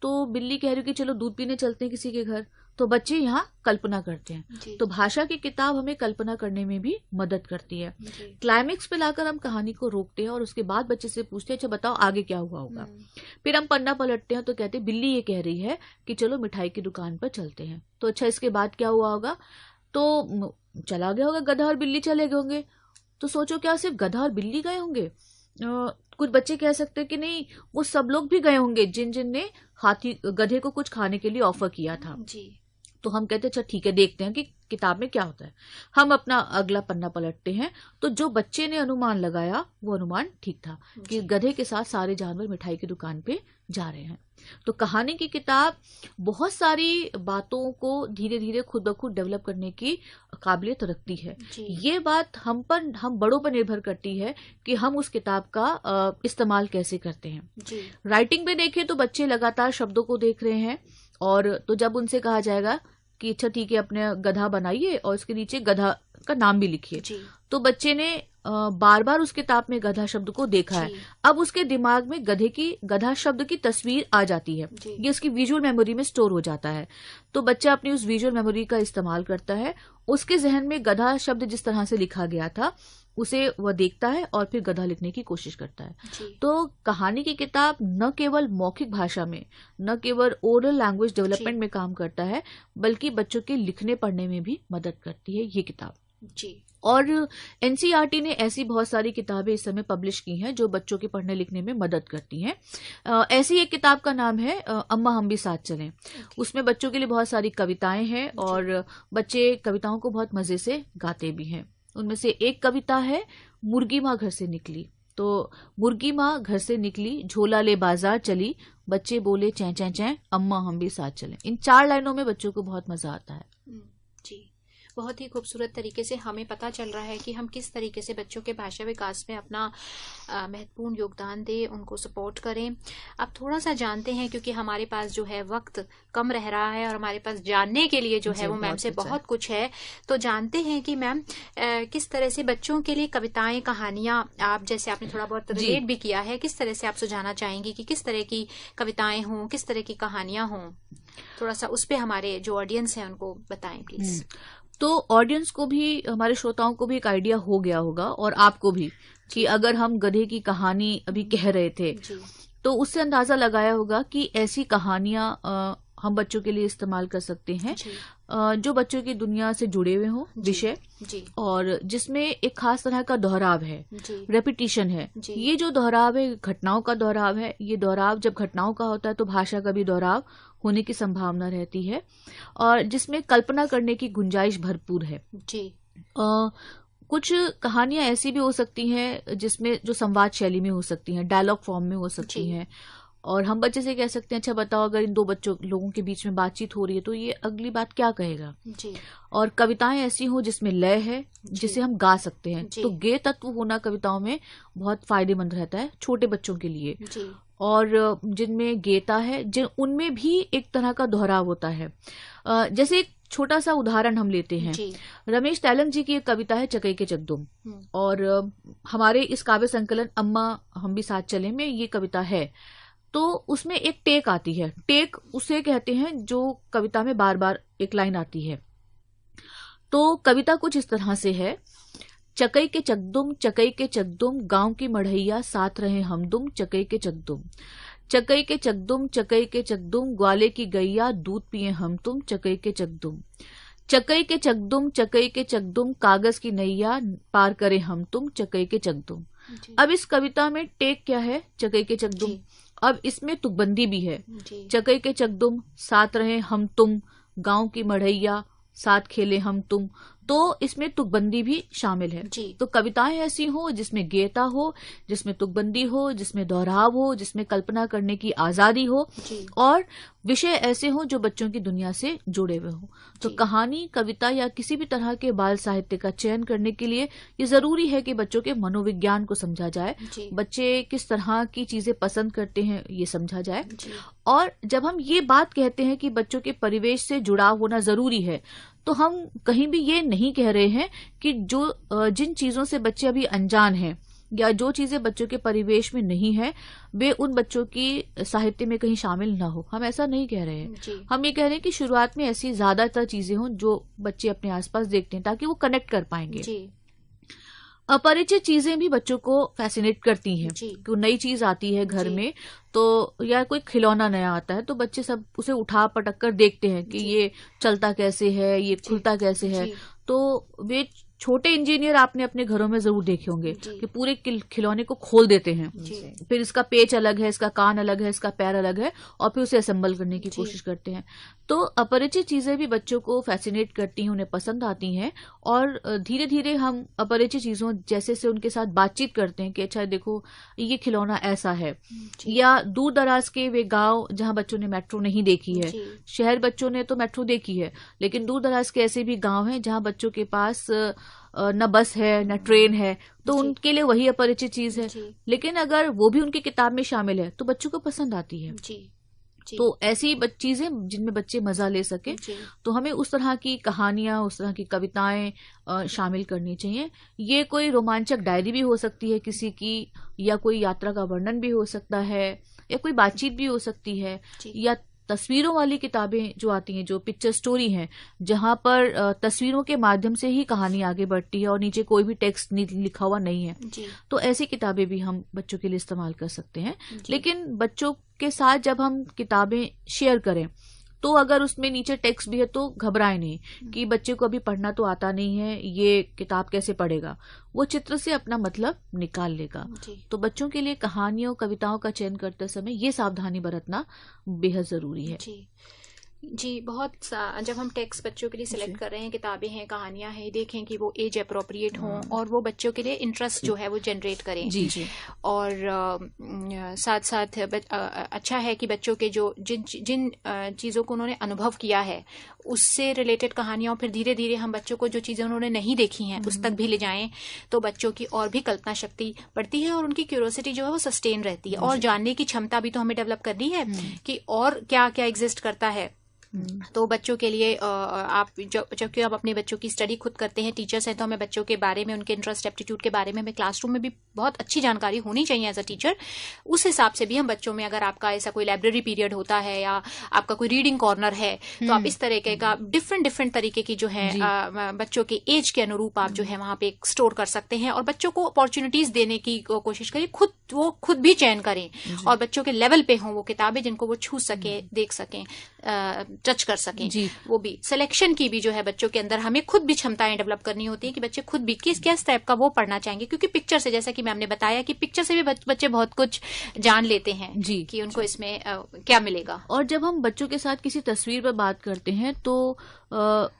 तो बिल्ली कह रही होगी चलो दूध पीने चलते हैं किसी के घर। तो बच्चे यहाँ कल्पना करते हैं। तो भाषा की किताब हमें कल्पना करने में भी मदद करती है। क्लाइमेक्स पे लाकर हम कहानी को रोकते हैं और उसके बाद बच्चे से पूछते हैं अच्छा बताओ आगे क्या हुआ होगा। फिर हम पन्ना पलटते हैं तो कहते हैं बिल्ली ये कह रही है कि चलो मिठाई की दुकान पर चलते हैं। तो अच्छा इसके बाद क्या हुआ होगा? तो चला गया होगा, गधा और बिल्ली चले गए होंगे। तो सोचो क्या सिर्फ गधा और बिल्ली गए होंगे? कुछ बच्चे कह सकते हैं कि नहीं, वो सब लोग भी गए होंगे जिन जिन ने गधे को कुछ खाने के लिए ऑफर किया था जी। तो हम कहते हैं अच्छा ठीक है, देखते हैं कि किताब में क्या होता है। हम अपना अगला पन्ना पलटते हैं तो जो बच्चे ने अनुमान लगाया वो अनुमान ठीक था कि गधे के साथ सारे जानवर मिठाई की दुकान पे जा रहे हैं। तो कहानी की किताब बहुत सारी बातों को धीरे धीरे खुद ब खुद डेवलप करने की काबिलियत रखती है। ये बात हम बड़ों पर निर्भर करती है कि हम उस किताब का इस्तेमाल कैसे करते हैं। राइटिंग में देखें तो बच्चे लगातार शब्दों को देख रहे हैं, और तो जब उनसे कहा जाएगा कि अच्छा ठीक है, अपने गधा बनाइए और उसके नीचे गधा का नाम भी लिखिए, तो बच्चे ने बार बार उस किताब में गधा शब्द को देखा है। अब उसके दिमाग में गधा शब्द की तस्वीर आ जाती है, ये उसकी विजुअल मेमोरी में स्टोर हो जाता है। तो बच्चा अपनी उस विजुअल मेमोरी का इस्तेमाल करता है, उसके जहन में गधा शब्द जिस तरह से लिखा गया था उसे वह देखता है और फिर गधा लिखने की कोशिश करता है। तो कहानी की किताब न केवल मौखिक भाषा में, न केवल ओरल लैंग्वेज डेवलपमेंट में काम करता है, बल्कि बच्चों के लिखने पढ़ने में भी मदद करती है ये किताब जी। और एनसीईआरटी ने ऐसी बहुत सारी किताबें इस समय पब्लिश की हैं जो बच्चों के पढ़ने लिखने में मदद करती हैं। ऐसी एक किताब का नाम है अम्मा हम भी साथ चलें। उसमें बच्चों के लिए बहुत सारी कविताएं हैं और बच्चे कविताओं को बहुत मजे से गाते भी हैं। उनमें से एक कविता है मुर्गी माँ घर से निकली। तो मुर्गी माँ घर से निकली, झोला ले बाजार चली, बच्चे बोले चैं चैं चैं, अम्मा हम भी साथ चलें। इन 4 लाइनों में बच्चों को बहुत मजा आता है। जी, बहुत ही खूबसूरत तरीके से हमें पता चल रहा है कि हम किस तरीके से बच्चों के भाषा विकास में अपना महत्वपूर्ण योगदान दें, उनको सपोर्ट करें। अब थोड़ा सा जानते हैं, क्योंकि हमारे पास जो है वक्त कम रह रहा है और हमारे पास जानने के लिए जो है वो मैम से बहुत कुछ है। तो जानते हैं कि मैम किस तरह से बच्चों के लिए कविताएं, कहानियां, आप जैसे आपने थोड़ा बहुत रिलेट भी किया है, किस तरह से आप सुझाना चाहेंगी कि किस तरह की कविताएं हों, किस तरह की कहानियां हों? थोड़ा सा उस पर हमारे जो ऑडियंस है उनको बताएं प्लीज। तो ऑडियंस को भी, हमारे श्रोताओं को भी एक आइडिया हो गया होगा और आपको भी, कि अगर हम गधे की कहानी अभी कह रहे थे तो उससे अंदाजा लगाया होगा कि ऐसी कहानियां हम बच्चों के लिए इस्तेमाल कर सकते हैं जो बच्चों की दुनिया से जुड़े हुए हों विषय, और जिसमें एक खास तरह का दोहराव है, रेपिटिशन है। ये जो दोहराव है घटनाओं का दोहराव है। ये दोहराव जब घटनाओं का होता है तो भाषा का भी दोहराव होने की संभावना रहती है, और जिसमें कल्पना करने की गुंजाइश भरपूर है। कुछ कहानियां ऐसी भी हो सकती हैं जिसमें जो संवाद शैली में हो सकती हैं, डायलॉग फॉर्म में हो सकती हैं, और हम बच्चे से कह सकते हैं अच्छा बताओ अगर इन 2 लोगों के बीच में बातचीत हो रही है तो ये अगली बात क्या कहेगा। और कविताएं ऐसी हो जिसमें लय है, जिसे हम गा सकते हैं। तो गेय तत्व होना कविताओं में बहुत फायदेमंद रहता है छोटे बच्चों के लिए। और जिनमें गेयता है, उनमें भी एक तरह का दोहराव होता है। जैसे एक छोटा सा उदाहरण हम लेते हैं, रमेश तैलंग जी की एक कविता है चकई के चकदुम, और हमारे इस काव्य संकलन अम्मा हम भी साथ चले में ये कविता है। तो उसमें एक टेक आती है। टेक उसे कहते हैं जो कविता में बार बार एक लाइन आती है। तो कविता कुछ इस तरह से है, चकई के चकदुम, गांव की मढ़ैया साथ रहे हमदुम, चकई के चकदुम, चकई के चकदुम, चकई के चकदुम, ग्वाले की गैया दूध पिए हम तुम, चकई के चकदुम, चकई के चकदुम, चकई के चकदुम, कागज की नैया पार करे हम तुम, चकई के चकदुम। अब इस कविता में टेक क्या है, चकई के चकदुम। अब इसमें तुकबंदी भी है, चकई के चकदुम, साथ रहे हम तुम, गांव की मढ़ैया साथ खेले हम तुम। तो इसमें तुकबंदी भी शामिल है। तो कविताएं ऐसी हो जिसमें गेयता हो, जिसमें तुकबंदी हो, जिसमें दोहराव हो, जिसमें कल्पना करने की आजादी हो, और विषय ऐसे हो जो बच्चों की दुनिया से जुड़े हुए हो। तो कहानी, कविता या किसी भी तरह के बाल साहित्य का चयन करने के लिए ये जरूरी है कि बच्चों के मनोविज्ञान को समझा जाए, बच्चे किस तरह की चीजें पसंद करते हैं ये समझा जाए। और जब हम ये बात कहते हैं कि बच्चों के परिवेश से जुड़ाव होना जरूरी है, तो हम कहीं भी ये नहीं कह रहे हैं कि जिन चीजों से बच्चे अभी अनजान हैं या जो चीजें बच्चों के परिवेश में नहीं है वे उन बच्चों की साहित्य में कहीं शामिल ना हो। हम ऐसा नहीं कह रहे हैं। हम ये कह रहे हैं कि शुरुआत में ऐसी ज्यादातर चीजें हों जो बच्चे अपने आसपास देखते हैं, ताकि वो कनेक्ट कर पाएंगे। अपरिचित चीजें भी बच्चों को फैसिनेट करती हैं। कोई नई चीज आती है घर में, तो या कोई खिलौना नया आता है, तो बच्चे सब उसे उठा पटक कर देखते हैं कि ये चलता कैसे है, ये खुलता कैसे है। तो वे छोटे इंजीनियर आपने अपने घरों में जरूर देखे होंगे कि पूरे खिलौने को खोल देते हैं, फिर इसका पेच अलग है, इसका कान अलग है, इसका पैर अलग है, और फिर उसे असेंबल करने की कोशिश करते हैं। तो अपरिचित चीजें भी बच्चों को फैसिनेट करती हैं, उन्हें पसंद आती हैं, और धीरे धीरे हम अपरिचित चीजों जैसे से उनके साथ बातचीत करते हैं कि अच्छा देखो ये खिलौना ऐसा है। या दूर दराज के वे गांव जहां बच्चों ने मेट्रो नहीं देखी है, शहर बच्चों ने तो मेट्रो देखी है, लेकिन दूर दराज के ऐसे भी गांव हैं जहां बच्चों के पास न बस है न ट्रेन है, तो उनके लिए वही अपरिचित चीज है। लेकिन अगर वो भी उनकी किताब में शामिल है तो बच्चों को पसंद आती है। तो ऐसी चीजें जिनमें बच्चे मजा ले सके, तो हमें उस तरह की कहानियां, उस तरह की कविताएं शामिल करनी चाहिए। ये कोई रोमांचक डायरी भी हो सकती है किसी की, या कोई यात्रा का वर्णन भी हो सकता है, या कोई बातचीत भी हो सकती है, या तस्वीरों वाली किताबें जो आती हैं, जो पिक्चर स्टोरी हैं, जहां पर तस्वीरों के माध्यम से ही कहानी आगे बढ़ती है और नीचे कोई भी टेक्स्ट लिखा हुआ नहीं है। तो ऐसी किताबें भी हम बच्चों के लिए इस्तेमाल कर सकते हैं। लेकिन बच्चों के साथ जब हम किताबें शेयर करें तो अगर उसमें नीचे टेक्स्ट भी है तो घबराए नहीं कि बच्चे को अभी पढ़ना तो आता नहीं है, ये किताब कैसे पढ़ेगा। वो चित्र से अपना मतलब निकाल लेगा। तो बच्चों के लिए कहानियों, कविताओं का चयन करते समय ये सावधानी बरतना बेहद जरूरी है। जी, बहुत जब हम टेक्स्ट बच्चों के लिए सिलेक्ट कर रहे हैं, किताबें हैं, कहानियां हैं, देखें कि वो एज अप्रोप्रिएट हों और वो बच्चों के लिए इंटरेस्ट जो है वो जनरेट करें। जी। और साथ साथ अच्छा है कि बच्चों के जो जिन चीज़ों को उन्होंने अनुभव किया है उससे रिलेटेड कहानियां, फिर धीरे धीरे हम बच्चों को जो चीज़ें उन्होंने नहीं देखी हैं उस तक भी ले जाएं, तो बच्चों की और भी कल्पना शक्ति बढ़ती है और उनकी क्यूरियोसिटी जो है वो सस्टेन रहती है। और जानने की क्षमता भी तो हमें डेवलप करनी है कि और क्या क्या एग्जिस्ट करता है। तो बच्चों के लिए आप जबकि आप अपने बच्चों की स्टडी खुद करते हैं, टीचर्स हैं, तो हमें बच्चों के बारे में, उनके इंटरेस्ट, एप्टीट्यूड के बारे में हमें क्लासरूम में भी बहुत अच्छी जानकारी होनी चाहिए एज अ टीचर। उस हिसाब से भी हम बच्चों में, अगर आपका ऐसा कोई लाइब्रेरी पीरियड होता है या आपका कोई रीडिंग कॉर्नर है, तो आप इस तरीके का डिफरेंट तरीके की जो है बच्चों के एज के अनुरूप आप जो है वहां पे स्टोर कर सकते हैं और बच्चों को अपॉर्चुनिटीज देने की कोशिश करें। वो खुद भी चयन करें और बच्चों के लेवल पे हों वो किताबें जिनको वो छू सके, देख सकें, टच कर सकें। वो भी सिलेक्शन की भी जो है बच्चों के अंदर हमें खुद भी क्षमताएं डेवलप करनी होती है कि बच्चे खुद भी किस टाइप का वो पढ़ना चाहेंगे। क्योंकि पिक्चर से, जैसा कि मैम ने बताया, कि पिक्चर से भी बच्चे बहुत कुछ जान लेते हैं कि उनको इसमें क्या मिलेगा। और जब हम बच्चों के साथ किसी तस्वीर पर बात करते हैं तो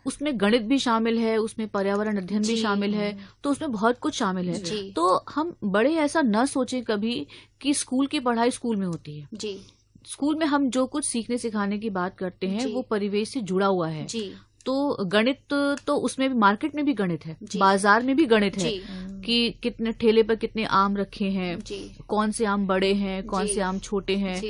उसमें गणित भी शामिल है, उसमें पर्यावरण अध्ययन भी शामिल है, तो उसमें बहुत कुछ शामिल है। तो हम बड़े ऐसा न सोचें कभी कि स्कूल की पढ़ाई स्कूल में होती है। स्कूल में हम जो कुछ सीखने सिखाने की बात करते हैं वो परिवेश से जुड़ा हुआ है। तो गणित तो उसमें भी, मार्केट में भी गणित है, बाजार में भी गणित है कि कितने ठेले पर कितने आम रखे हैं, कौन से आम बड़े हैं, कौन से आम छोटे हैं।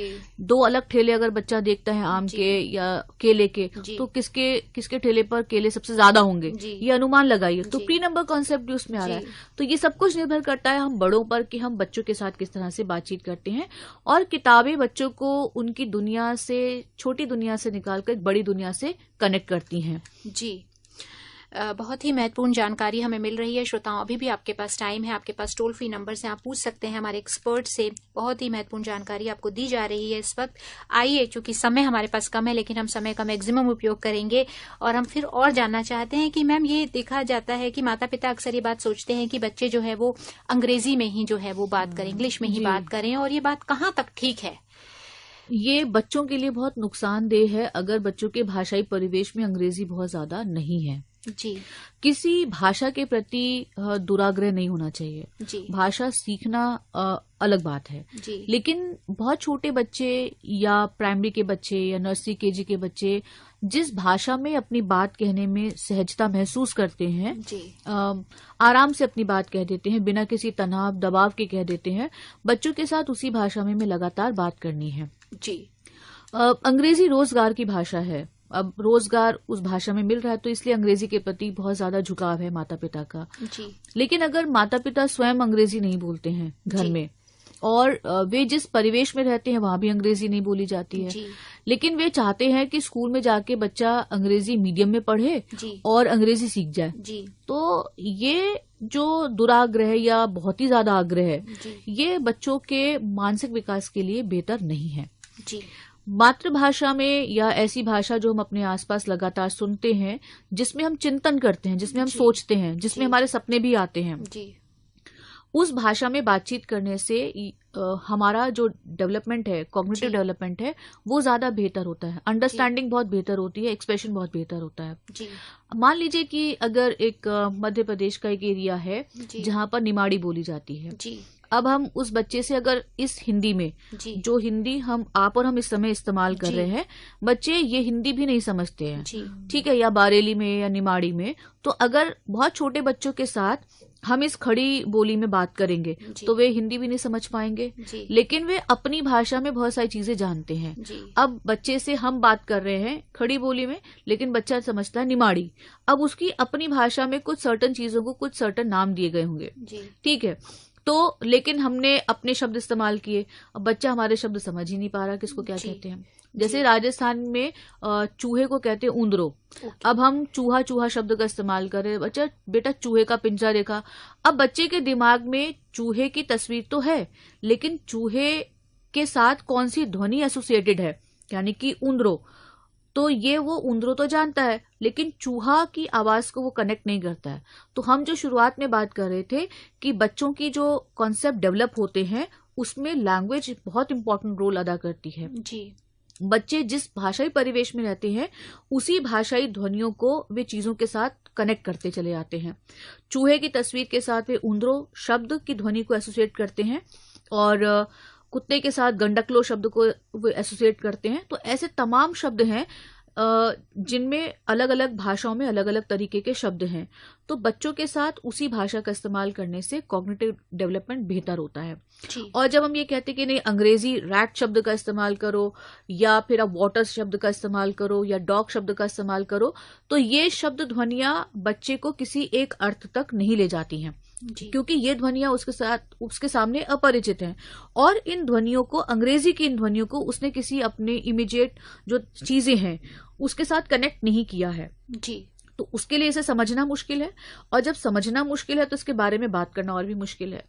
दो अलग ठेले अगर बच्चा देखता है आम के या केले के, तो किसके ठेले पर केले सबसे ज्यादा होंगे, ये अनुमान लगाइए। तो प्री नंबर कॉन्सेप्ट भी उसमें आ रहा है। तो ये सब कुछ निर्भर करता है हम बड़ों पर कि हम बच्चों के साथ किस तरह से बातचीत करते हैं। और किताबें बच्चों को उनकी दुनिया से, छोटी दुनिया से निकालकर एक बड़ी दुनिया से कनेक्ट करती हैं। बहुत ही महत्वपूर्ण जानकारी हमें मिल रही है। श्रोताओं, अभी भी आपके पास टाइम है, आपके पास टोल फ्री नंबर से आप पूछ सकते हैं हमारे एक्सपर्ट से। बहुत ही महत्वपूर्ण जानकारी आपको दी जा रही है इस वक्त। आइए, चूंकि समय हमारे पास कम है, लेकिन हम समय का मैक्सिमम उपयोग करेंगे और हम फिर और जानना चाहते हैं कि मैम, ये देखा जाता है कि माता पिता अक्सर ये बात सोचते हैं कि बच्चे जो है वो अंग्रेजी में ही जो है वो बात करें, इंग्लिश में ही बात करें, और ये बात कहाँ तक ठीक है? ये बच्चों के लिए बहुत नुकसानदेह है अगर बच्चों के भाषाई परिवेश में अंग्रेजी बहुत ज्यादा नहीं है। किसी भाषा के प्रति दुराग्रह नहीं होना चाहिए। भाषा सीखना अलग बात है, लेकिन बहुत छोटे बच्चे या प्राइमरी के बच्चे या नर्सरी केजी के बच्चे जिस भाषा में अपनी बात कहने में सहजता महसूस करते हैं, आराम से अपनी बात कह देते हैं, बिना किसी तनाव दबाव के कह देते हैं, बच्चों के साथ उसी भाषा में हमें लगातार बात करनी है। अंग्रेजी रोजगार की भाषा है। अब रोजगार उस भाषा में मिल रहा है तो इसलिए अंग्रेजी के प्रति बहुत ज्यादा झुकाव है माता पिता का। लेकिन अगर माता पिता स्वयं अंग्रेजी नहीं बोलते हैं घर में, और वे जिस परिवेश में रहते हैं वहां भी अंग्रेजी नहीं बोली जाती है, लेकिन वे चाहते हैं कि स्कूल में जाके बच्चा अंग्रेजी मीडियम में पढ़े और अंग्रेजी सीख जाए, तो ये जो दुराग्रह या बहुत ही ज्यादा आग्रह है, ये बच्चों के मानसिक विकास के लिए बेहतर नहीं है। मातृभाषा में या ऐसी भाषा जो हम अपने आसपास लगातार सुनते हैं, जिसमें हम चिंतन करते हैं, जिसमें हम सोचते हैं, जिसमें हमारे सपने भी आते हैं, उस भाषा में बातचीत करने से हमारा जो डेवलपमेंट है, कॉग्निटिव डेवलपमेंट है, वो ज्यादा बेहतर होता है, अंडरस्टैंडिंग बहुत बेहतर होती है, एक्सप्रेशन बहुत बेहतर होता है। मान लीजिए कि अगर एक मध्य प्रदेश का एक एरिया है जहाँ पर निमाड़ी बोली जाती है, अब हम उस बच्चे से अगर इस हिंदी में, जो हिंदी आप और हम इस समय इस्तेमाल कर रहे हैं, बच्चे ये हिंदी भी नहीं समझते हैं, ठीक है, या बारेली में या निमाड़ी में, तो अगर बहुत छोटे बच्चों के साथ हम इस खड़ी बोली में बात करेंगे तो वे हिंदी भी नहीं समझ पाएंगे, लेकिन वे अपनी भाषा में बहुत सारी चीजें जानते हैं। अब बच्चे से हम बात कर रहे हैं खड़ी बोली में, लेकिन बच्चा समझता है निमाड़ी, अब उसकी अपनी भाषा में कुछ सर्टन चीजों को कुछ सर्टन नाम दिए गए होंगे, ठीक है, तो लेकिन हमने अपने शब्द इस्तेमाल किए, अब बच्चा हमारे शब्द समझ ही नहीं पा रहा किसको क्या कहते हैं। जैसे राजस्थान में चूहे को कहते हैं ऊंदरो, अब हम चूहा चूहा शब्द का इस्तेमाल करें, बच्चा बेटा चूहे का पिंजरा देखा, अब बच्चे के दिमाग में चूहे की तस्वीर तो है, लेकिन चूहे के साथ कौन सी ध्वनि एसोसिएटेड है, यानी कि ऊंदरो, तो ये वो ऊंदरो तो जानता है, लेकिन चूहा की आवाज को वो कनेक्ट नहीं करता है। तो हम जो शुरुआत में बात कर रहे थे कि बच्चों की जो कॉन्सेप्ट डेवलप होते हैं, उसमें लैंग्वेज बहुत इंपॉर्टेंट रोल अदा करती है। बच्चे जिस भाषाई परिवेश में रहते हैं, उसी भाषाई ध्वनियों को वे चीजों के साथ कनेक्ट करते चले जाते हैं। चूहे की तस्वीर के साथ वे ऊंदरो शब्द की ध्वनि को एसोसिएट करते हैं, और कुत्ते के साथ गंडकलो शब्द को वो एसोसिएट करते हैं। तो ऐसे तमाम शब्द हैं जिनमें अलग अलग भाषाओं में अलग अलग तरीके के शब्द हैं। तो बच्चों के साथ उसी भाषा का इस्तेमाल करने से कॉग्निटिव डेवलपमेंट बेहतर होता है। और जब हम ये कहते हैं कि नहीं अंग्रेजी रैट शब्द का इस्तेमाल करो, या फिर आप वाटर शब्द का इस्तेमाल करो, या डॉग शब्द का इस्तेमाल करो, तो ये शब्द ध्वनियां बच्चे को किसी एक अर्थ तक नहीं ले जाती हैं, क्योंकि ये ध्वनियां उसके सामने अपरिचित हैं, और इन ध्वनियों को, अंग्रेजी की इन ध्वनियों को उसने किसी अपने इमीडिएट जो चीजें हैं उसके साथ कनेक्ट नहीं किया है। तो उसके लिए इसे समझना मुश्किल है, और जब समझना मुश्किल है तो इसके बारे में बात करना और भी मुश्किल है।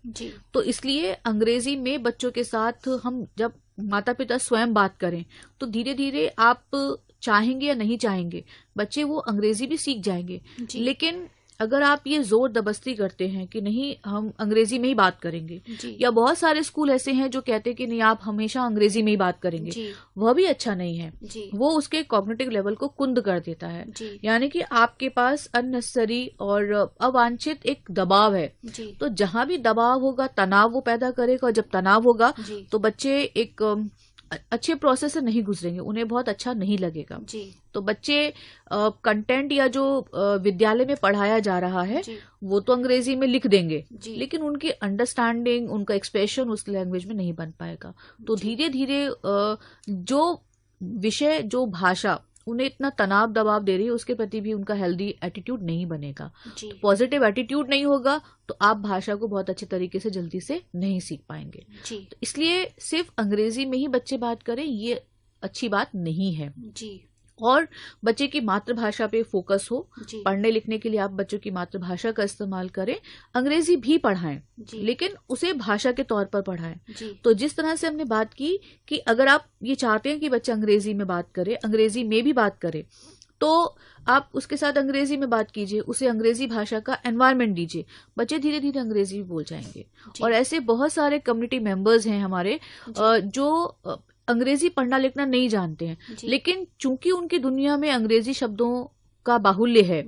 तो इसलिए अंग्रेजी में बच्चों के साथ हम जब माता पिता स्वयं बात करें, तो धीरे धीरे आप चाहेंगे या नहीं चाहेंगे बच्चे वो अंग्रेजी भी सीख जाएंगे। लेकिन अगर आप ये जोर दबस्ती करते हैं कि नहीं हम अंग्रेजी में ही बात करेंगे, या बहुत सारे स्कूल ऐसे हैं जो कहते हैं कि नहीं आप हमेशा अंग्रेजी में ही बात करेंगे, वह भी अच्छा नहीं है। वो उसके कॉग्निटिव लेवल को कुंद कर देता है, यानी कि आपके पास अननेसेसरी और अवांछित एक दबाव है। तो जहां भी दबाव होगा तनाव वो पैदा करेगा, और जब तनाव होगा तो बच्चे एक अच्छे प्रोसेस से नहीं गुजरेंगे, उन्हें बहुत अच्छा नहीं लगेगा। तो बच्चे कंटेंट या जो विद्यालय में पढ़ाया जा रहा है वो तो अंग्रेजी में लिख देंगे, लेकिन उनकी अंडरस्टैंडिंग, उनका एक्सप्रेशन उस लैंग्वेज में नहीं बन पाएगा। तो धीरे धीरे जो विषय, जो भाषा उन्हें इतना तनाव दबाव दे रही है, उसके प्रति भी उनका हेल्दी एटीट्यूड नहीं बनेगा। पॉजिटिव एटीट्यूड नहीं होगा तो आप भाषा को बहुत अच्छे तरीके से जल्दी से नहीं सीख पाएंगे। तो इसलिए सिर्फ अंग्रेजी में ही बच्चे बात करें ये अच्छी बात नहीं है। और बच्चे की मातृभाषा पे फोकस हो, पढ़ने लिखने के लिए आप बच्चों की मातृभाषा का इस्तेमाल करें, अंग्रेजी भी पढ़ाएं, लेकिन उसे भाषा के तौर पर पढ़ाएं। तो जिस तरह से हमने बात की कि अगर आप ये चाहते हैं कि बच्चा अंग्रेजी में बात करे, अंग्रेजी में भी बात करे, तो आप उसके साथ अंग्रेजी में बात कीजिए, उसे अंग्रेजी भाषा का एनवायरनमेंट दीजिए, बच्चे धीरे धीरे अंग्रेजी भी बोल जाएंगे। और ऐसे बहुत सारे कम्युनिटी मेंबर्स हैं हमारे जो अंग्रेजी पढ़ना लिखना नहीं जानते हैं, लेकिन चूंकि उनकी दुनिया में अंग्रेजी शब्दों का बाहुल्य है,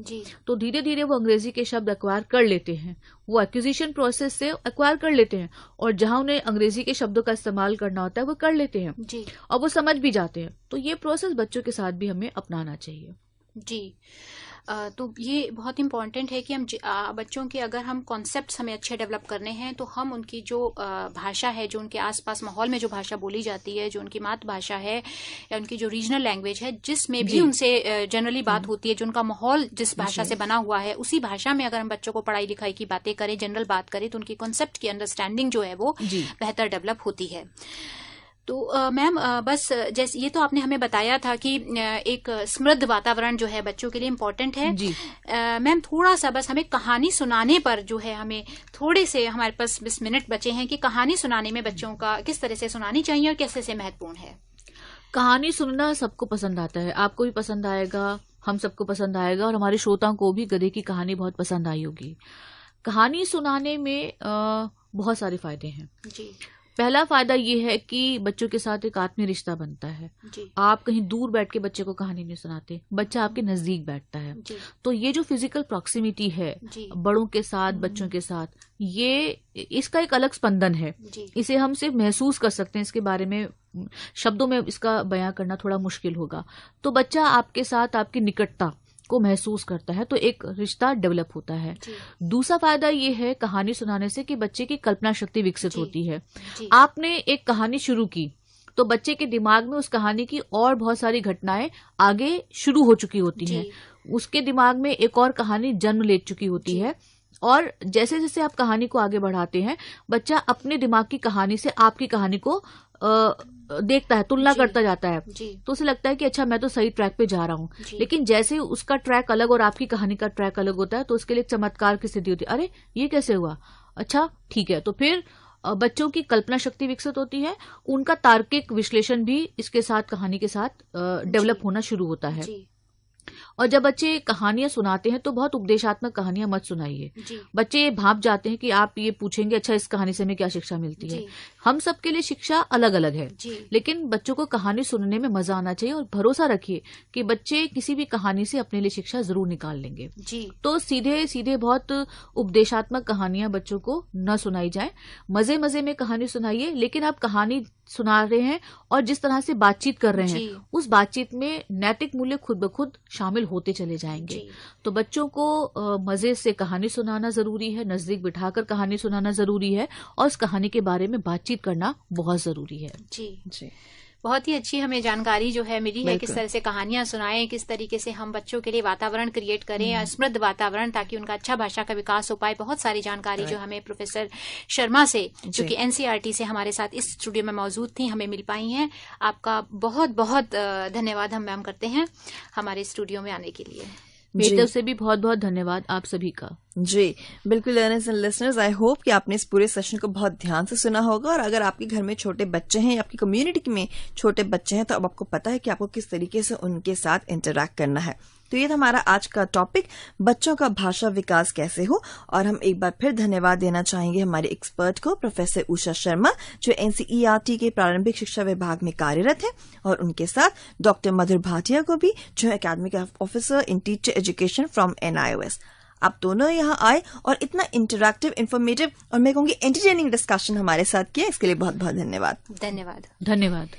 तो धीरे धीरे वो अंग्रेजी के शब्द एक्वायर कर लेते हैं, वो एक्विजिशन प्रोसेस से एक्वायर कर लेते हैं, और जहां उन्हें अंग्रेजी के शब्दों का इस्तेमाल करना होता है वो कर लेते हैं, और वो समझ भी जाते हैं। तो ये प्रोसेस बच्चों के साथ भी हमें अपनाना चाहिए। तो ये बहुत इम्पॉर्टेंट है कि हम बच्चों के अगर हम कॉन्सेप्ट्स हमें अच्छे डेवलप करने हैं, तो हम उनकी जो भाषा है, जो उनके आसपास माहौल में जो भाषा बोली जाती है, जो उनकी मातृभाषा है या उनकी जो रीजनल लैंग्वेज है, जिसमें भी उनसे जनरली बात होती है, जो उनका माहौल जिस भाषा से बना हुआ है, उसी भाषा में अगर हम बच्चों को पढ़ाई लिखाई की बातें करें, जनरल बात करें, तो उनकी कॉन्सेप्ट की अंडरस्टैंडिंग जो है वो बेहतर डेवलप होती है। तो मैम बस जैसे ये तो आपने हमें बताया था कि एक समृद्ध वातावरण जो है बच्चों के लिए इम्पोर्टेंट है। मैम थोड़ा सा बस हमें कहानी सुनाने पर जो है, हमें थोड़े से, हमारे पास 20 मिनट बचे हैं, कि कहानी सुनाने में बच्चों का किस तरह से सुनानी चाहिए और कैसे से महत्वपूर्ण है। कहानी सुनना सबको पसंद आता है, आपको भी पसंद आएगा, हम सबको पसंद आएगा, और हमारे श्रोताओं को भी गधे की कहानी बहुत पसंद आई होगी। कहानी सुनाने में बहुत सारे फायदे हैं जी। पहला फायदा ये है कि बच्चों के साथ एक आत्मीय रिश्ता बनता है जी। आप कहीं दूर बैठ के बच्चे को कहानी नहीं सुनाते, बच्चा आपके नजदीक बैठता है जी। तो ये जो फिजिकल प्रॉक्सिमिटी है जी। बड़ों के साथ बच्चों के साथ, ये इसका एक अलग स्पंदन है। जी। इसे हम सिर्फ महसूस कर सकते हैं, इसके बारे में शब्दों में इसका बयां करना थोड़ा मुश्किल होगा। तो बच्चा आपके साथ आपकी निकटता को महसूस करता है, तो एक रिश्ता डेवलप होता है। दूसरा फायदा ये है कहानी सुनाने से कि बच्चे की कल्पना शक्ति विकसित होती है। आपने एक कहानी शुरू की तो बच्चे के दिमाग में उस कहानी की और बहुत सारी घटनाएं आगे शुरू हो चुकी होती हैं, उसके दिमाग में एक और कहानी जन्म ले चुकी होती है, और जैसे जैसे आप कहानी को आगे बढ़ाते हैं बच्चा अपने दिमाग की कहानी से आपकी कहानी को देखता है, तुलना करता जाता है, तो उसे लगता है कि अच्छा मैं तो सही ट्रैक पे जा रहा हूँ। लेकिन जैसे उसका ट्रैक अलग और आपकी कहानी का ट्रैक अलग होता है तो उसके लिए एक चमत्कार की स्थिति होती है, अरे ये कैसे हुआ, अच्छा ठीक है। तो फिर बच्चों की कल्पना शक्ति विकसित होती है, उनका तार्किक विश्लेषण भी इसके साथ कहानी के साथ डेवलप होना शुरू होता है। और जब बच्चे कहानियां सुनाते हैं तो बहुत उपदेशात्मक कहानियां मत सुनाइए, बच्चे भाप जाते हैं कि आप ये पूछेंगे अच्छा इस कहानी से हमें क्या शिक्षा मिलती है। हम सबके लिए शिक्षा अलग अलग है, लेकिन बच्चों को कहानी सुनने में मजा आना चाहिए, और भरोसा रखिए कि बच्चे किसी भी कहानी से अपने लिए शिक्षा जरूर निकाल लेंगे। तो सीधे सीधे बहुत उपदेशात्मक कहानियां बच्चों को न सुनाई जाए, मजे मजे में कहानी सुनाइए, लेकिन आप कहानी सुना रहे हैं और जिस तरह से बातचीत कर रहे हैं उस बातचीत में नैतिक मूल्य खुद ब खुद शामिल होते चले जाएंगे। तो बच्चों को मजे से कहानी सुनाना जरूरी है, नजदीक बिठाकर कहानी सुनाना जरूरी है, और उस कहानी के बारे में बातचीत करना बहुत जरूरी है। जी बहुत ही अच्छी हमें जानकारी जो है मिली है, किस तरह से कहानियां सुनाएं, किस तरीके से हम बच्चों के लिए वातावरण क्रिएट करें, समृद्ध वातावरण, ताकि उनका अच्छा भाषा का विकास हो पाए। बहुत सारी जानकारी जो हमें प्रोफेसर शर्मा से, जो कि एनसीईआरटी से हमारे साथ इस स्टूडियो में मौजूद थी, हमें मिल पाई हैं। आपका बहुत बहुत धन्यवाद हम मैम करते हैं हमारे स्टूडियो में आने के लिए। मेरी तरफ से भी बहुत बहुत धन्यवाद आप सभी का। जी बिल्कुल learners and listeners, I hope कि आपने इस पूरे सेशन को बहुत ध्यान से सुना होगा, और अगर आपके घर में छोटे बच्चे हैं या आपकी कम्युनिटी में छोटे बच्चे हैं तो अब आपको पता है कि आपको किस तरीके से उनके साथ इंटरैक्ट करना है। तो ये था हमारा आज का टॉपिक, बच्चों का भाषा विकास कैसे हो। और हम एक बार फिर धन्यवाद देना चाहेंगे हमारे एक्सपर्ट को, प्रोफेसर उषा शर्मा, जो एनसीईआरटी के प्रारंभिक शिक्षा विभाग में कार्यरत है, और उनके साथ डॉक्टर मधुर भाटिया को भी, जो academic officer in teacher education from NIOS। आप दोनों यहाँ आए और इतना इंटरैक्टिव, इन्फॉर्मेटिव और मैं कहूँगी एंटरटेनिंग डिस्कशन हमारे साथ किया, इसके लिए बहुत बहुत धन्यवाद। धन्यवाद। धन्यवाद।